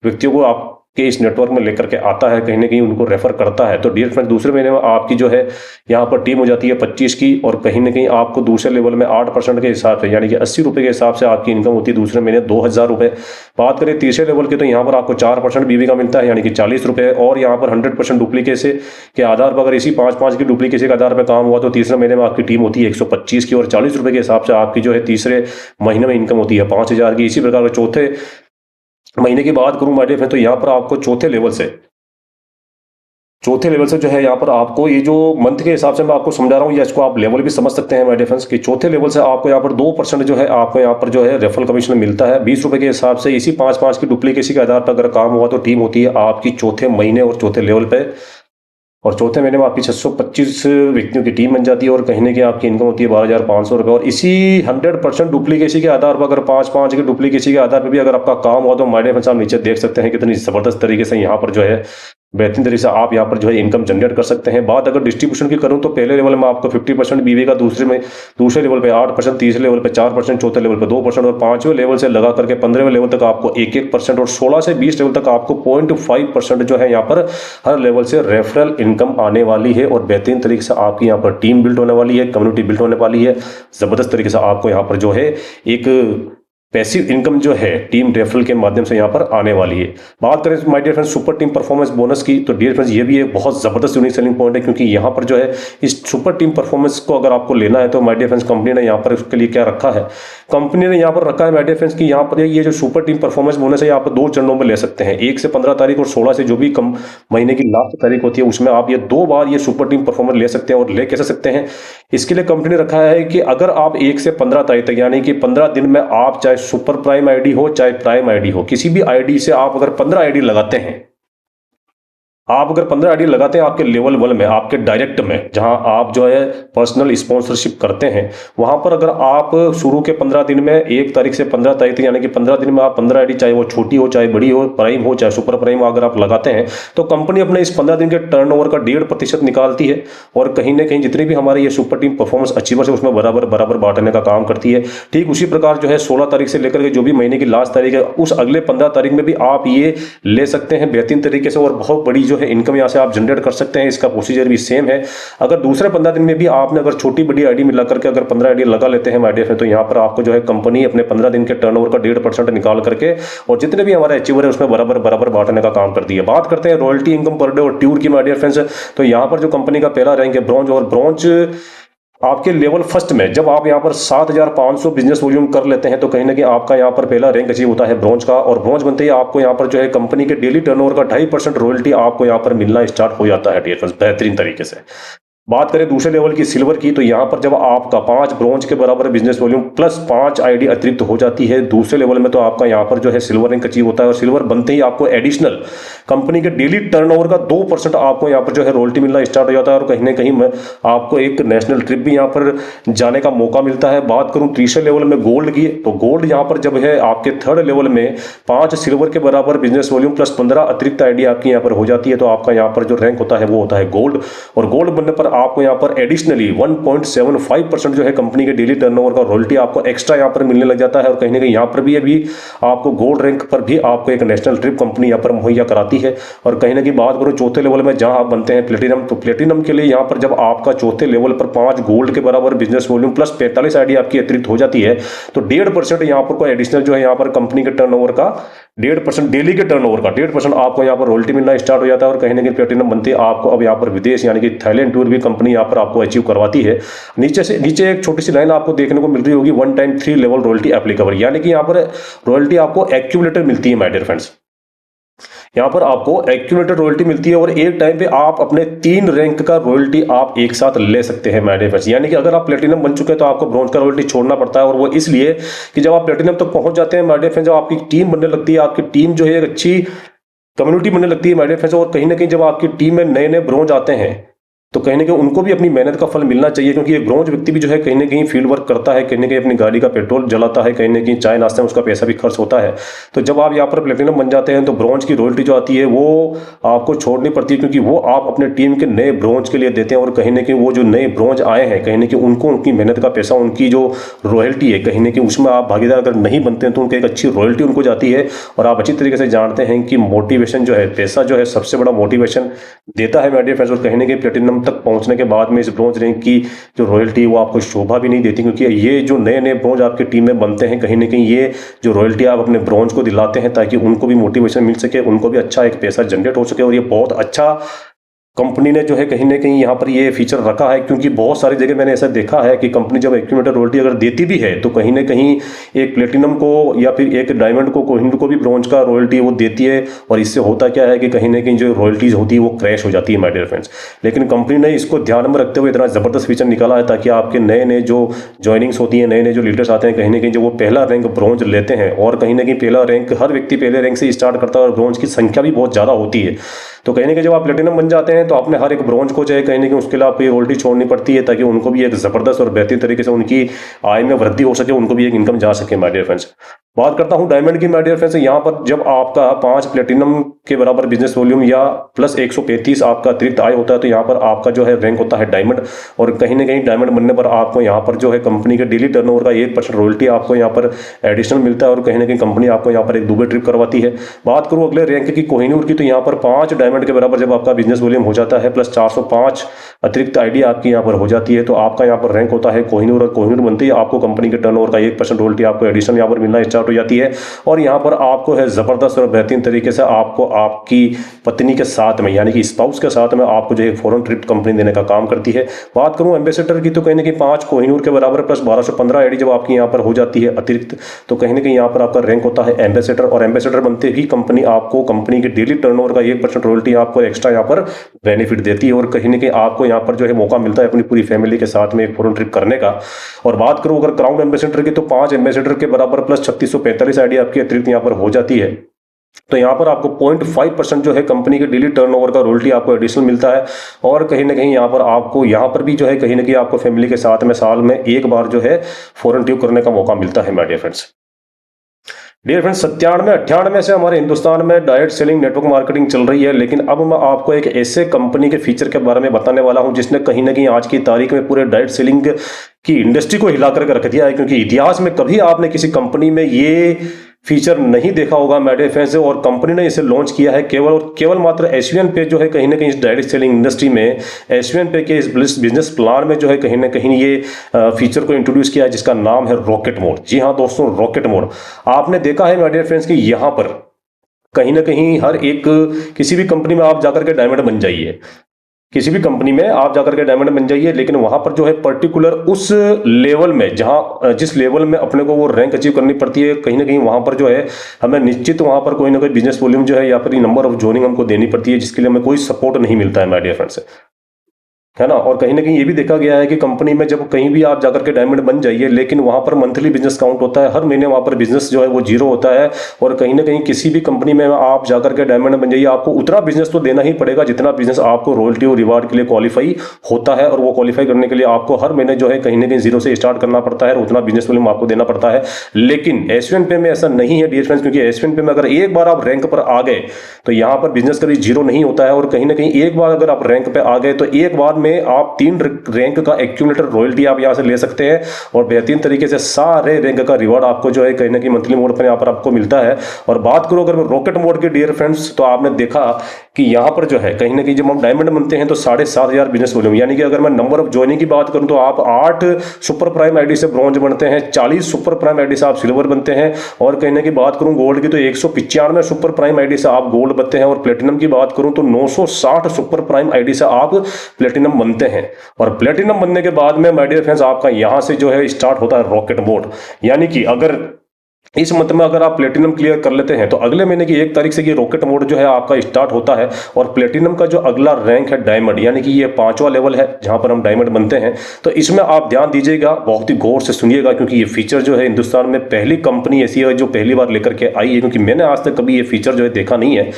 व्यक्तियों को आपके इस नेटवर्क में लेकर के आता है, कहीं ना कहीं उनको रेफर करता है, तो डियर फ्रेंड दूसरे महीने में आपकी जो है यहाँ पर टीम हो जाती है 25 की, और कहीं ना कहीं आपको दूसरे लेवल में 8% के हिसाब से, यानी कि 80 रुपये के हिसाब से आपकी इनकम होती है दूसरे महीने 2000 रुपये। बात करें तीसरे लेवल की, तो यहाँ पर आपको 4% बीवी का मिलता है, यानी कि 40 रुपये, और यहाँ पर 100% डुप्लीकेसी के आधार पर अगर इसी 5-5 की डुप्लीकेसी के आधार पर काम हुआ तो तीसरे महीने में आपकी टीम होती है 125 की, और 40 रुपये के हिसाब से आपकी जो है तीसरे महीने में इनकम होती है 5000 की। इसी प्रकार चौथे महीने की बात करूं माय डियर फ्रेंड, तो यहाँ पर आपको चौथे लेवल से जो है यहाँ पर आपको ये जो मंथ के हिसाब से मैं आपको समझा रहा हूँ, या इसको आप लेवल भी समझ सकते हैं माय डियर फ्रेंड्स, कि चौथे लेवल से आपको यहाँ पर 2% जो है आपको यहाँ पर जो है रेफरल कमीशन मिलता है 20 रुपये के हिसाब से। इसी 5-5 की डुप्लीकेसी के आधार पर अगर काम हुआ तो टीम होती है आपकी चौथे महीने और चौथे लेवल पे, और चौथे महीने में आपकी 625 व्यक्तियों की टीम बन जाती है, और कहीं ना कहीं आपकी इनकम होती है 12,500 रुपये। और इसी 100% डुप्लीकेसी के आधार पर अगर 5-5 की डुप्लीकेसी के आधार पर भी अगर आपका काम हुआ तो माय डियर फ्रेंड्स आप नीचे देख सकते हैं कितनी जबरदस्त तरीके से यहाँ पर जो है बेहतरीन तरीके से आप यहाँ पर जो है इनकम जनरेट कर सकते हैं। बात अगर डिस्ट्रीब्यूशन की करूँ तो पहले लेवल में आपको 50% बीवी का, दूसरे लेवल पे 8%, तीसरे लेवल पे 4%, चौथे लेवल पे 2%, और 5वें लेवल से लगा करके 15वें लेवल तक आपको 1-1%, और 16 से 20 लेवल तक आपको 0.5% जो है यहाँ पर हर लेवल से रेफरल इनकम आने वाली है। और बेहतरीन तरीके से आपकी यहाँ पर टीम बिल्ड होने वाली है, कम्युनिटी बिल्ड होने वाली है, जबरदस्त तरीके से आपको यहाँ पर जो है एक पैसिव इनकम जो है टीम रेफरल के माध्यम से यहाँ पर आने वाली है। बात करें my dear friends super team performance bonus की, तो डियर फ्रेंड्स ये भी एक बहुत जबरदस्त यूनिक सेलिंग पॉइंट है, क्योंकि यहाँ पर जो है इस सुपर टीम परफॉर्मेंस को अगर आपको लेना है तो माय डियर फ्रेंड्स कंपनी ने यहाँ पर उसके लिए क्या रखा है, कंपनी ने यहाँ पर रखा है माय डियर फ्रेंड्स की यहाँ पर ये जो सुपर टीम परफॉर्मेंस बोनस है यहाँ पर 2 चरणों में ले सकते हैं, 1 से 15 तारीख और 16 से जो भी कम महीने की लास्ट तारीख होती है, उसमें आप ये 2 बार ये सुपर टीम परफॉर्मेंस ले सकते हैं। और ले कैसे सकते हैं, इसके लिए कंपनी ने रखा है कि अगर आप 1 से 15 तारीख तक, यानी कि 15 दिन में आप चाहे सुपर प्राइम आईडी हो चाहे प्राइम आईडी हो, किसी भी आईडी से आप अगर 15 आईडी लगाते हैं, आप अगर 15 आईडी लगाते हैं आपके लेवल 1 में, आपके डायरेक्ट में, जहां आप जो है पर्सनल स्पॉन्सरशिप करते हैं, वहां पर अगर आप शुरू के 15 दिन में 1 तारीख से 15 तारीख तक, यानी कि 15 दिन में आप 15 आईडी, चाहे वो छोटी हो चाहे बड़ी हो, प्राइम हो चाहे सुपर प्राइम, अगर आप लगाते हैं तो कंपनी अपने इस 15 दिन के टर्नओवर का 1.5% निकालती है, और कहीं ना कहीं जितने भी हमारे ये सुपर टीम परफॉर्मेंस अचीवर्स है उसमें बराबर बराबर बांटने का काम करती है। ठीक उसी प्रकार जो है 16 तारीख से लेकर के जो भी महीने की लास्ट तारीख है, उस अगले 15 तारीख में भी आप ये ले सकते हैं बेहतरीन तरीके से, और बहुत बड़ी जो है इनकम यहाँ से आप जनरेट कर सकते हैं। इसका प्रोसीजर भी सेम है। अगर दूसरे 15 दिन में भी आपने अगर छोटी बड़ी आईडी मिला करके अगर 15 आईडी लगा लेते हैं माय, तो यहाँ पर आपको जो है कंपनी अपने 15 दिन के टर्नओवर का 1.5% निकाल करके और जितने भी हमारे अचीवर है उसमें बराबर बराबर बांटने का काम करती है। बात करते हैं रॉयल्टी इनकम पर डे और ट्यूर की माय डियर फ्रेंड्स, तो यहाँ पर जो कंपनी का पहला रैंक है ब्रॉन्ज, और ब्रॉन्ज आपके लेवल फर्स्ट में जब आप यहाँ पर 7500 बिजनेस वॉल्यूम कर लेते हैं तो कहीं ना कहीं आपका यहाँ पर पहला रैंक अचीव होता है ब्रॉन्ज का, और ब्रॉन्ज बनते ही आपको यहाँ पर जो है कंपनी के डेली टर्नओवर का 2.5% रॉयल्टी आपको यहाँ पर मिलना स्टार्ट हो जाता है डियर फ्रेंड्स बेहतरीन तरीके से। बात करें दूसरे लेवल की सिल्वर की, तो यहाँ पर जब आपका 5 ब्रॉन्ज के बराबर बिजनेस वॉल्यूम प्लस 5 आईडी अतिरिक्त हो जाती है दूसरे लेवल में, तो आपका यहाँ पर जो है सिल्वर रैंक अचीव होता है, और सिल्वर बनते ही आपको एडिशनल कंपनी के डेली टर्नओवर का 2% आपको यहाँ पर जो है रॉयल्टी मिलना स्टार्ट हो जाता है, और कहीं ना कहीं आपको एक नेशनल ट्रिप भी यहाँ पर जाने का मौका मिलता है। बात करूँ तीसरे लेवल में गोल्ड की, तो गोल्ड यहाँ पर जब है आपके थर्ड लेवल में 5 सिल्वर के बराबर बिजनेस वॉल्यूम प्लस 15 अतिरिक्त आईडी आपकी यहाँ पर हो जाती है, तो आपका यहाँ पर जो रैंक होता है वो होता है गोल्ड, और गोल्ड बनने पर आपको यहाँ पर एडिशनली 1.75% जो है कंपनी के डेली टर्नओवर का रॉयल्टी आपको एक्स्ट्रा यहाँ पर मिलने लग जाता है, और कहीं ना कहीं यहाँ पर भी अभी आपको गोल्ड रैंक पर भी आपको एक नेशनल ट्रिप कंपनी यहाँ पर मुहैया कराती है। और कहीं ना कहीं बात करूँ चौथे लेवल में जहां आप बनते हैं प्लेटिनम, तो प्लेटिनम के लिए यहाँ पर जब आपका चौथे लेवल पर 5 गोल्ड के बराबर बिजनेस वॉल्यूम प्लस 45 आईडी आपकी अतिरिक्त हो जाती है, तो 1.5% यहाँ पर कोई एडिशनल जो है यहाँ पर कंपनी के टर्नओवर का 1.5% डेली के टर्नओवर का 1.5% आपको यहाँ पर रॉयल्टी मिलना स्टार्ट हो जाता है, और कहीं ना कहीं प्लेटिनम बनती है आपको अब यहाँ पर विदेश यानी कि थाईलैंड टूर भी कंपनी यहाँ पर आपको अचीव करवाती है। नीचे एक छोटी सी लाइन आपको देखने को मिल रही होगी 1 टाइम 3 लेवल रॉयल्टी एप्लीकेबल, यानी कि यहाँ पर रॉयल्टी आपको एक्यूमुलेटर मिलती है माय डियर फ्रेंड्स। यहाँ पर आपको एक्यूमुलेटर रॉयल्टी मिलती है, और एक टाइम पे आप अपने 3 रैंक का रॉयल्टी आप एक साथ ले सकते हैं माय डियर फ्रेंड्स। यानी कि अगर आप प्लेटिनम बन चुके हैं तो आपको ब्रॉन्ज का रॉयल्टी छोड़ना पड़ता है, और वो इसलिए कि जब आप प्लेटिनम तक पहुंच जाते हैं माय डियर फ्रेंड्स, जब आपकी टीम बनने लगती है, आपकी टीम जो है एक अच्छी कम्युनिटी बनने लगती है माय डियर फ्रेंड्स, और कहीं ना कहीं जब आपकी टीम में नए नए ब्रॉन्ज आते हैं तो कहीं ना कहीं उनको भी अपनी मेहनत का फल मिलना चाहिए, क्योंकि एक ब्रॉन्ज व्यक्ति भी जो है कहीं ना कहीं फील्ड वर्क करता है, कहीं ना कहीं अपनी गाड़ी का पेट्रोल जलाता है, कहीं ना कहीं चाय नाश्ते में उसका पैसा भी खर्च होता है। तो जब आप यहाँ पर प्लेटिनम बन जाते हैं तो ब्रॉन्ज की रॉयल्टी जो आती है वो आपको छोड़नी पड़ती है, क्योंकि वो आप अपने टीम के नए ब्रॉन्ज के लिए देते हैं, और कहीं ना कहीं वो जो नए ब्रॉन्ज आए हैं कहीं ना कहीं उनको उनकी मेहनत का पैसा, उनकी जो रॉयल्टी है कहीं ना कहीं उसमें आप भागीदार अगर नहीं बनते हैं तो उनको एक अच्छी रॉयल्टी उनको जाती है। और आप अच्छी तरीके से जानते हैं कि मोटिवेशन जो है, पैसा जो है सबसे बड़ा मोटिवेशन देता है माय डियर फ्रेंड्स। और कहीं ना कहीं प्लेटिनम तक पहुंचने के बाद में इस ब्रॉन्ज रैंक की जो रॉयल्टी वो आपको शोभा भी नहीं देती, क्योंकि ये जो नए नए ब्रॉन्ज आपकी टीम में बनते हैं कहीं ना कहीं ये जो रॉयल्टी आप अपने ब्रॉन्ज को दिलाते हैं ताकि उनको भी मोटिवेशन मिल सके, उनको भी अच्छा एक पैसा जनरेट हो सके। और ये बहुत अच्छा कंपनी ने जो है कहीं ना कहीं यहाँ पर ये फीचर रखा है, क्योंकि बहुत सारी जगह मैंने ऐसा देखा है कि कंपनी जब एक्यूमुलेटर रॉयल्टी अगर देती भी है तो कहीं ना कहीं एक प्लेटिनम को या फिर एक डायमंड को, कोहिनूर को भी ब्रॉन्ज का रॉयल्टी वो देती है। और इससे होता क्या है कि कहीं ना कहीं जो रॉयल्टीज होती है वो क्रैश हो जाती है माय डियर फ्रेंड्स। लेकिन कंपनी ने इसको ध्यान में रखते हुए इतना ज़बरदस्त फीचर निकाला है ताकि आपके नए नए जो ज्वाइनिंग्स होती हैं, नए नए जो लीडर्स आते हैं कहीं ना कहीं जो वो पहला रैंक ब्रॉन्ज लेते हैं, और कहीं ना कहीं पहला रैंक हर व्यक्ति पहले रैंक से स्टार्ट करता है और ब्रॉन्ज की संख्या भी बहुत ज़्यादा होती है। तो कहीं ना कहीं जब आप प्लेटिनम बन जाते हैं तो आपने हर एक ब्रॉन्ज को चाहे कहीं ना कहीं उसके लिए आपको ये रॉयल्टी छोड़नी पड़ती है ताकि उनको भी एक ज़बरदस्त और बेहतरीन तरीके से उनकी आय में वृद्धि हो सके, उनको भी एक इनकम जा सके माय डियर फ्रेंड्स। बात करता हूं डायमंड की माय डियर फ्रेंड्स। यहाँ पर जब आपका 5 प्लेटिनम के बराबर बिजनेस वॉल्यूम या प्लस 135 आपका अतिरिक्त आय होता है तो यहाँ पर आपका जो है रैंक होता है डायमंड। और कहीं ना कहीं डायमंड बनने पर आपको यहाँ पर जो है कंपनी के डेली टर्नओवर का 1% रॉयल्टी आपको यहाँ पर एडिशनल मिलता है, और कहीं ना कहीं कंपनी आपको यहाँ पर एक दुबई ट्रिप करवाती है। बात करूँ अगले रैंक की कोहिनूर की, तो यहाँ पर 5 डायमंड के बराबर जब आपका बिजनेस वॉल्यूम हो जाता है प्लस 405 अतिरिक्त आईडी आपकी यहाँ पर हो जाती है तो आपका यहाँ पर रैंक होता है कोहिनूर। और कोहिनूर बनते ही आपको कंपनी के टर्नओवर का 1% रॉयल्टी आपको एडिशनल यहाँ पर मिलना स्टार्ट हो जाती है। और यहाँ पर आपको है ज़बरदस्त और बेहतरीन तरीके से आपको आपकी पत्नी के साथ में यानी कि स्पाउस के साथ में आपको जो है फॉरेन ट्रिप कंपनी देने का काम करती है। बात करूँ एम्बेसडर की, तो कहीं ना कहीं 5 कोहिनूर के बराबर प्लस 1215 आईडी जब आपकी यहाँ पर हो जाती है अतिरिक्त, तो कहीं ना कहीं यहाँ पर आपका रैंक होता है एम्बेसडर। और एम्बेसडर बनते ही कंपनी आपको कंपनी के डेली टर्नओवर का 1% रॉयल्टी आपको एक्स्ट्रा यहाँ पर बेनिफिट देती है, और कहीं ना कहीं आपको यहाँ पर जो है मौका मिलता है अपनी पूरी फैमिली के साथ में एक फॉरेन ट्रिप करने का। और बात करूँ अगर क्राउन एम्बेसडर की, तो 5 एम्बेसडर के बराबर प्लस 3645 आईडी आपकी अतिरिक्त यहाँ पर हो जाती है। तो यहाँ पर आपको 0.5% जो है कंपनी के डेली टर्नओवर का रॉयल्टी आपको एडिशनल मिलता है। और कहीं ना कहीं यहाँ पर आपको यहाँ पर भी जो है कहीं ना कहीं आपको फैमिली के साथ में साल में एक बार जो है फॉरेन ट्रिप करने का मौका मिलता है my dear friends. Dear friends 97-98 से हमारे हिंदुस्तान में डायरेक्ट सेलिंग नेटवर्क मार्केटिंग चल रही है, लेकिन अब मैं आपको एक ऐसे कंपनी के फीचर के बारे में बताने वाला हूं जिसने कहीं ना कहीं आज की तारीख में पूरे डायरेक्ट सेलिंग की इंडस्ट्री को हिला करके रख दिया है। क्योंकि इतिहास में कभी आपने किसी कंपनी में ये फीचर नहीं देखा होगा माय डियर फ्रेंड्स, और कंपनी ने इसे लॉन्च किया है केवल मात्र एसवीएन पे जो है कहीं ना कहीं इस डायरेक्ट सेलिंग इंडस्ट्री में एसवीएन पे के इस बिजनेस प्लान में जो है कहीं ना कहीं ये फीचर को इंट्रोड्यूस किया है जिसका नाम है रॉकेट मोड। जी हाँ दोस्तों, रॉकेट मोड आपने देखा है माय डियर फ्रेंड्स कि यहाँ पर कहीं ना कहीं हर एक किसी भी कंपनी में आप जाकर के डायमंड बन जाइए, किसी भी कंपनी में आप जाकर के डायमंड बन जाइए, लेकिन वहां पर जो है पर्टिकुलर उस लेवल में जहां जिस लेवल में अपने को वो रैंक अचीव करनी पड़ती है कहीं ना कहीं वहां पर जो है हमें निश्चित वहां पर कोई ना कोई बिजनेस वॉल्यूम जो है या फिर नंबर ऑफ ज्वाइनिंग हमको देनी पड़ती है, जिसके लिए हमें कोई सपोर्ट नहीं मिलता है माय डियर फ्रेंड्स, है ना। और कहीं ना कहीं ये भी देखा गया है कि कंपनी में जब कहीं भी आप जाकर के डायमंड बन जाइए, लेकिन वहां पर मंथली बिजनेस काउंट होता है, हर महीने वहां पर बिजनेस जो है वो जीरो होता है। और कहीं ना कहीं किसी भी कंपनी में आप जाकर के डायमंड बन जाइए, आपको उतना बिजनेस तो देना ही पड़ेगा जितना बिजनेस आपको रॉयल्टी और रिवार्ड के लिए क्वालिफाई होता है। और वो क्वालिफाई करने के लिए आपको हर महीने जो है कहीं ना कहीं जीरो से स्टार्ट करना पड़ता है और उतना बिजनेस वॉल्यूम आपको देना पड़ता है। लेकिन एसवीएन पे में ऐसा नहीं है डियर फ्रेंड्स, क्योंकि एसवीएन पे में अगर एक बार आप रैंक पर आ गए तो यहाँ पर बिजनेस कभी जीरो नहीं होता है। और कहीं ना कहीं एक बार अगर आप रैंक पे आ गए तो एक बार में आप 3 रैंक का एक्यूमुलेटर रॉयल्टी आप यहां से ले सकते हैं, और बेहतरीन तरीके से सारे रैंक का रिवार्ड आपको जो है कहीं ना कहीं मंथली मोड पर यहां पर आपको मिलता है। और बात करो अगर रॉकेट मोड के डियर फ्रेंड्स, तो आपने देखा कि यहां पर जो है कहीं ना कहीं जब हम डायमंड बनते हैं तो 7,500 बिजनेस वॉल्यूम, यानी कि अगर मैं नंबर ऑफ ज्वाइनिंग की बात करूं तो आप 8 सुपर प्राइम आईडी से ब्रॉन्ज बनते हैं, 40 सुपर प्राइम आईडी से आप सिल्वर बनते हैं, और कहीं ना कहीं बात करूं गोल्ड की तो 195 सुपर प्राइम आईडी से आप गोल्ड बनते हैं, और प्लेटिनम की बात करूं तो 960 सुपर प्राइम आईडी से आप प्लेटिनम बनते हैं। और प्लेटिनम बनने के बाद में माय डियर फ्रेंड्स आपका यहां से जो है स्टार्ट होता है रॉकेट मोड, यानी कि अगर इस मंथ में अगर आप प्लेटिनम क्लियर कर लेते हैं तो अगले महीने की 1 तारीख से ये रॉकेट मोड जो है आपका स्टार्ट होता है। और प्लेटिनम का जो अगला रैंक है डायमंड, यानी कि ये 5वां लेवल है जहां पर हम डायमंड बनते हैं। तो इसमें आप ध्यान दीजिएगा, बहुत ही गौर से सुनिएगा, क्योंकि ये फीचर जो है हिंदुस्तान में पहली कंपनी ऐसी है जो पहली बार लेकर के आई है, क्योंकि मैंने आज तक कभी ये फीचर जो है देखा नहीं है।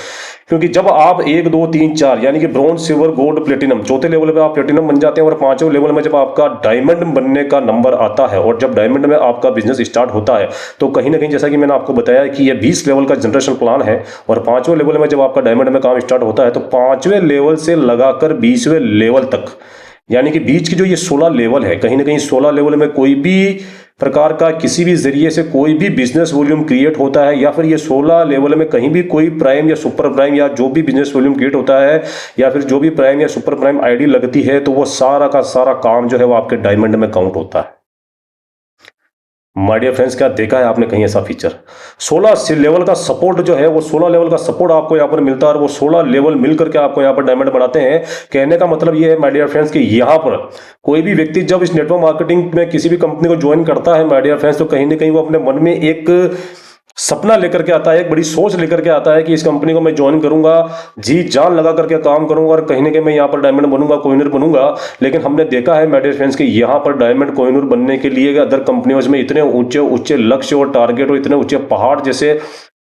क्योंकि जब आप 1 2 3 4 यानी कि ब्रॉन्ज, सिल्वर, गोल्ड, प्लेटिनम, चौथे लेवल पे आप प्लेटिनम बन जाते हैं और 5वें लेवल में जब आपका डायमंड बनने का नंबर आता है और जब डायमंड में आपका बिजनेस स्टार्ट होता है तो कहीं ना कहीं, जैसा कि मैंने आपको बताया कि ये 20 लेवल का जनरेशन प्लान है। और 5वें लेवल में जब आपका डायमंड में काम स्टार्ट होता है तो 5वें लेवल से लगाकर 20वें लेवल तक, यानी कि बीच की जो ये 16 लेवल है, कहीं ना कहीं 16 लेवल में कोई भी प्रकार का किसी भी जरिए से कोई भी बिजनेस वॉल्यूम क्रिएट होता है, या फिर ये 16 लेवल में कहीं भी कोई प्राइम या सुपर प्राइम या जो भी बिजनेस वॉल्यूम क्रिएट होता है, या फिर जो भी प्राइम या सुपर प्राइम आईडी लगती है, तो वो सारा का सारा काम जो है वो आपके डायमंड में काउंट होता है। माय डियर फ्रेंड्स, क्या देखा है आपने कहीं ऐसा फीचर? 16 लेवल का सपोर्ट जो है वो 16 लेवल का सपोर्ट आपको यहाँ पर मिलता है और वो 16 लेवल मिलकर के आपको यहाँ पर डायमंड बनाते हैं। कहने का मतलब ये है माय डियर फ्रेंड्स कि यहाँ पर कोई भी व्यक्ति जब इस नेटवर्क मार्केटिंग में किसी भी कंपनी को ज्वाइन करता है माय डियर फ्रेंड्स, तो कहीं ना कहीं वो अपने मन में एक सपना लेकर के आता है, एक बड़ी सोच लेकर के आता है कि इस कंपनी को मैं ज्वाइन करूंगा, जी जान लगा करके काम करूंगा और कहीं ना कहीं मैं यहाँ पर डायमंड बनूंगा, कोहिनूर बनूंगा। लेकिन हमने देखा है माय डियर फ्रेंड्स कि यहाँ पर डायमंड, कोहिनूर बनने के लिए अदर कंपनियों में इतने ऊंचे ऊंचे लक्ष्य और टारगेट और इतने ऊंचे पहाड़ जैसे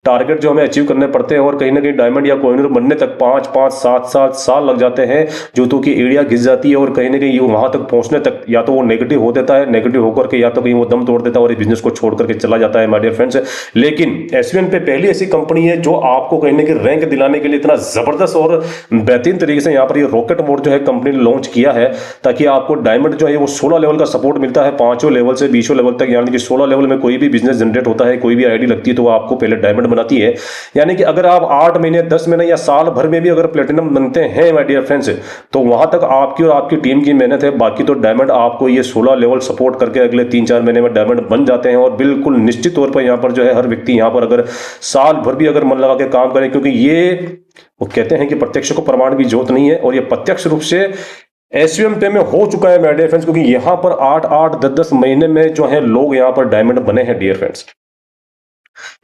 टारगेट जो हमें अचीव करने पड़ते हैं और कहीं ना कहीं डायमंड या कोहिनूर बनने तक 5 7 साल लग जाते हैं। जूतों की एड़ियां घिस जाती है और कहीं ना कहीं वहां तक पहुंचने तक या तो वो नेगेटिव हो देता है, नेगेटिव होकर के या तो कहीं वो दम तोड़ देता है और इस बिजनेस को छोड़ करके चला जाता है माय डियर फ्रेंड्स। लेकिन एसवीएन पे पहली ऐसी कंपनी है जो आपको कहीं ना कहीं रैंक दिलाने के लिए इतना जबरदस्त और बेहतरीन तरीके से यहाँ पर ये रॉकेट मोड जो है कंपनी ने लॉन्च किया है, ताकि आपको डायमंड जो है वो 16 लेवल का सपोर्ट मिलता है 5वें लेवल से 20वें लेवल तक। यानी कि 16 लेवल में कोई भी बिजनेस जनरेट होता है, कोई भी आईडी लगती है, तो वो आपको पहले डायमंड बनाती है। यानी कि अगर आप 8 महीने, 10 महीने या साल भर में भी अगर प्लेटिनम बनते हैं माय डियर फ्रेंड्स, तो वहां तक आपकी और आपकी टीम की मेहनत है। बाकी तो डायमंड आपको ये 16 लेवल सपोर्ट करके अगले 3-4 महीने में डायमंड बन जाते हैं। और बिल्कुल निश्चित तौर पर यहाँ पर जो है हर व्यक्ति यहाँ पर अगर साल भर भी अगर मन लगा के काम करे, क्योंकि ये वो कहते हैं कि प्रत्यक्ष को प्रमाण की जरूरत नहीं है, और ये प्रत्यक्ष रूप से एसवीएम पे में हो चुका है माय डियर फ्रेंड्स, क्योंकि यहाँ पर 8-8 10-10 महीने में जो है लोग यहाँ पर डायमंड बने हैं डियर फ्रेंड्स।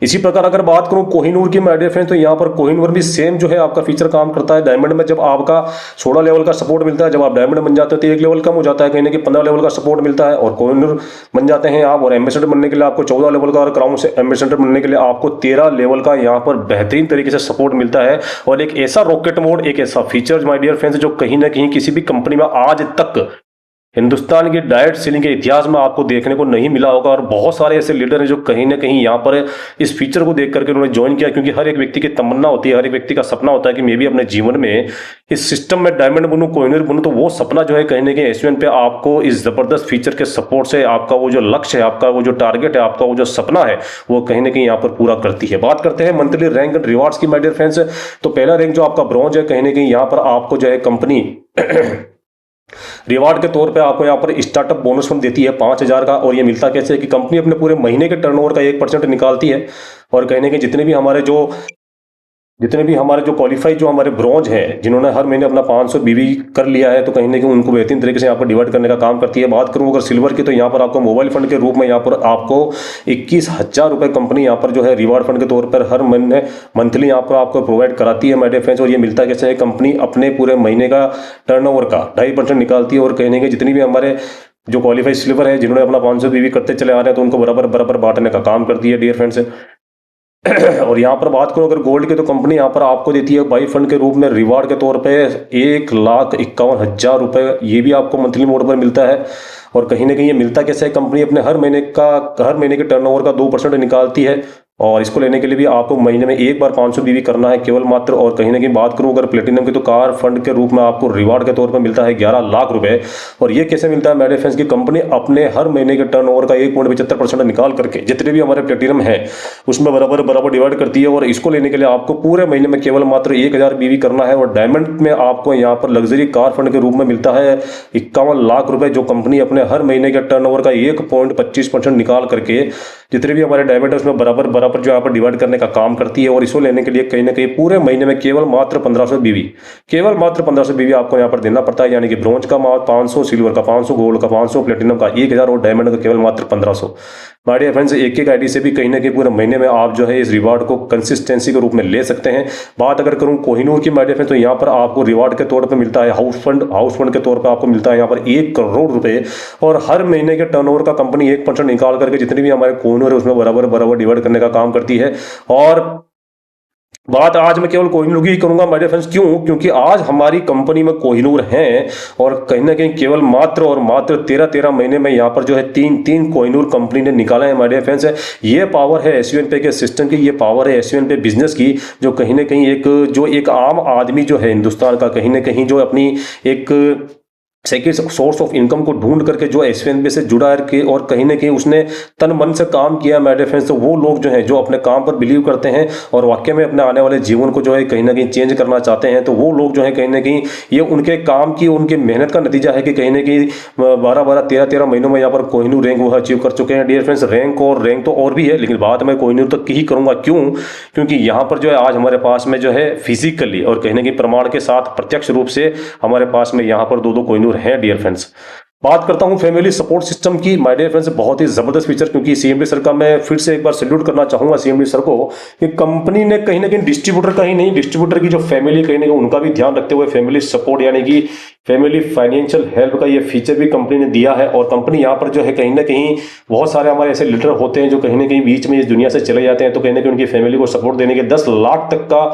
इसी प्रकार अगर बात करूं कोहिनूर की माय डियर फ्रेंड्स, तो यहाँ पर कोहिनूर भी सेम जो है आपका फीचर काम करता है। डायमंड में जब आपका 16 लेवल का सपोर्ट मिलता है, जब आप डायमंड बन जाते हैं तो एक लेवल कम हो जाता है, कहीं ना कहीं 15 लेवल का सपोर्ट मिलता है और कोहिनूर बन जाते हैं आप। और एम्बेसडर बनने के लिए आपको 14 लेवल का, और क्राउन से एम्बेसडर बनने के लिए आपको 13 लेवल का यहाँ पर बेहतरीन तरीके से सपोर्ट मिलता है। और एक ऐसा रॉकेट मोड, एक ऐसा फीचर माय डियर फ्रेंड्स जो कहीं ना कहीं किसी भी कंपनी में आज तक हिंदुस्तान की डायरेक्ट सेलिंग के इतिहास में आपको देखने को नहीं मिला होगा। और बहुत सारे ऐसे लीडर हैं जो कहीं ना कहीं यहाँ पर इस फीचर को देख करके उन्होंने ज्वाइन किया, क्योंकि हर एक व्यक्ति की तमन्ना होती है, हर एक व्यक्ति का सपना होता है कि मैं भी अपने जीवन में इस सिस्टम में डायमंड बनूं, कोहिनूर बनूं। तो वो सपना जो है कहीं ना कहीं एसवीएन पे आपको इस जबरदस्त फीचर के सपोर्ट से आपका वो जो लक्ष्य है, आपका वो जो टारगेट है, आपका वो जो सपना है, वो कहीं ना कहीं यहाँ पर पूरा करती है। बात करते हैं मंथली रैंक एंड रिवार्ड्स की माय डियर फ्रेंड्स। तो पहला रैंक जो आपका ब्रॉन्ज है, कहीं ना कहीं यहाँ पर आपको जो है कंपनी रिवार्ड के तौर पे आपको यहाँ पर स्टार्टअप बोनस फंड देती है 5000 का। और ये मिलता कैसे है कि कंपनी अपने पूरे महीने के टर्नओवर का 1% निकालती है। और कहीं ना कहीं जितने भी हमारे जो क्वालिफाई जो हमारे ब्रॉन्ज हैं, जिन्होंने हर महीने अपना 500 बीवी कर लिया है, तो कहीं ना कहीं उनको बेहतरीन तरीके से यहाँ पर डिवाइड करने का काम करती है। बात करूँ अगर सिल्वर की, तो यहाँ पर आपको मोबाइल फंड के रूप में यहाँ पर आपको 21,000 रुपये कंपनी यहाँ पर जो है रिवार्ड फंड के तौर पर हर महीने मंथली यहाँ पर आपको प्रोवाइड कराती है माय डियर फ्रेंड्स। और ये मिलता कैसे है, कंपनी अपने पूरे महीने का टर्नओवर का 2.5% निकालती है। और कहीं ना कहीं जितनी भी हमारे जो क्वालिफाई सिल्वर है, जिन्होंने अपना 500 बीवी करते चले आ रहे हैं, तो उनको बराबर बराबर बांटने का काम करती है डियर फ्रेंड्स। और यहाँ पर बात करूँ अगर गोल्ड की, तो कंपनी यहाँ पर आपको देती है बाई फंड के रूप में रिवार्ड के तौर पे 1,51,000 रुपये। ये भी आपको मंथली मोड पर मिलता है। और कहीं ना कहीं ये मिलता कैसे है, कंपनी अपने हर महीने के टर्नओवर का 2% निकालती है। और इसको लेने के लिए भी आपको महीने में एक बार 500 बीवी करना है केवल मात्र। और कहीं ना कहीं बात करूं अगर प्लेटिनम की, तो कार फंड के रूप में आपको रिवार्ड के तौर पर मिलता है 11 लाख रुपए। और ये कैसे मिलता है माय डियर फ्रेंड्स की कंपनी अपने हर महीने के टर्नओवर का 1.75% निकाल करके जितने भी हमारे प्लेटिनम है उसमें बराबर डिवाइड करती है। और इसको लेने के लिए आपको पूरे महीने में केवल मात्र 1000 बीवी करना है। और डायमंड में आपको यहाँ पर लग्जरी कार फंड के रूप में मिलता है 51 लाख रुपए, जो कंपनी अपने हर महीने के टर्नओवर का 1.25% निकाल करके जितने भी हमारे डायमंड है उसमें बराबर बराबर जो यहाँ पर डिवाइड करने का काम करती है। और इसको लेने के लिए कहीं ना कहीं पूरे महीने में केवल मात्र 1500 बीवी, केवल मात्र 1500 बीवी आपको यहाँ पर देना पड़ता है। यानी कि ब्रॉन्ज का 500, सिल्वर का 500, गोल्ड का 500, प्लेटिनम का 1000 और डायमंड का केवल मात्र 1500। माय डियर फ्रेंड्स, एक एक आईडी से भी कहीं ना कहीं पूरे महीने में आप जो है इस रिवार्ड को कंसिस्टेंसी के रूप में ले सकते हैं। बात अगर करूं कोहिनूर की माय डियर फ्रेंड्स, तो यहाँ पर आपको रिवार्ड के तौर पर मिलता है हाउस फंड के तौर पर आपको मिलता है यहाँ पर 1 करोड़ रुपए। और हर महीने के टर्नओवर का कंपनी 1% निकाल करके जितनी भी हमारे कोहिनूर है उसमें बराबर बराबर डिवाइड करने का काम करती है। और बात आज मैं केवल कोहिनूर की करूंगा माय डियर फ्रेंड्स, क्यों? क्योंकि आज हमारी कंपनी में कोहिनूर हैं और कहीं ना कहीं केवल मात्र और मात्र 13 महीने में यहाँ पर जो है तीन कोहिनूर कंपनी ने निकाला है माय डियर फ्रेंड्स। ये पावर है एसयूएन पे के सिस्टम की, ये पावर है एसयूएन पे बिजनेस की, जो कहीं ना कहीं एक आम आदमी जो है हिंदुस्तान का कहीं ना कहीं जो अपनी एक सेकेंड सोर्स ऑफ इनकम को ढूंढ करके जो एसयूएन पे से जुड़ा है और कहीं ना कहीं उसने तन मन से काम किया माय डियर फ्रेंड्स, तो वो लोग जो हैं जो अपने काम पर बिलीव करते हैं और वाकई में अपने आने वाले जीवन को जो है कहीं ना कहीं चेंज करना चाहते हैं, तो वो लोग जो है कहीं ना कहीं ये उनके काम की उनके मेहनत का नतीजा है कि कहीं ना कहीं 12 महीनों में यहाँ पर कोहिनूर रैंक वो अचीव कर चुके हैं डियर फ्रेंड्स। रैंक तो और भी है, लेकिन बात मैं कोहिनूर तक की ही करूंगा। क्यों? क्योंकि यहाँ पर जो है आज हमारे पास में जो है फिजिकली और कहीं ना कहीं प्रमाण के साथ प्रत्यक्ष रूप से हमारे पास में यहाँ पर दो कोहिनूर है डियर फ्रेंड्स। बात करता हूं फैमिली सपोर्ट सिस्टम की माय डियर फ्रेंड्स, बहुत ही जबरदस्त फीचर, क्योंकि सीएमडी सर का मैं फिर से एक बार सैल्यूट करना चाहूंगा सीएमडी सर को कि कंपनी ने कहीं ना कहीं डिस्ट्रीब्यूटर का ही नहीं, डिस्ट्रीब्यूटर की जो फैमिली कहीं ना कहीं उनका भी ध्यान रखते हुए फैमिली सपोर्ट यानी कि फैमिली फाइनेंशियल हेल्प का ये फीचर भी कंपनी ने दिया है। और कंपनी यहाँ पर जो है कहीं ना कहीं बहुत सारे हमारे ऐसे लीडर होते हैं जो कहीं ना कहीं बीच में इस दुनिया से चले जाते हैं, तो कहीं ना कहीं उनकी फैमिली को सपोर्ट देने के 10 लाख तक का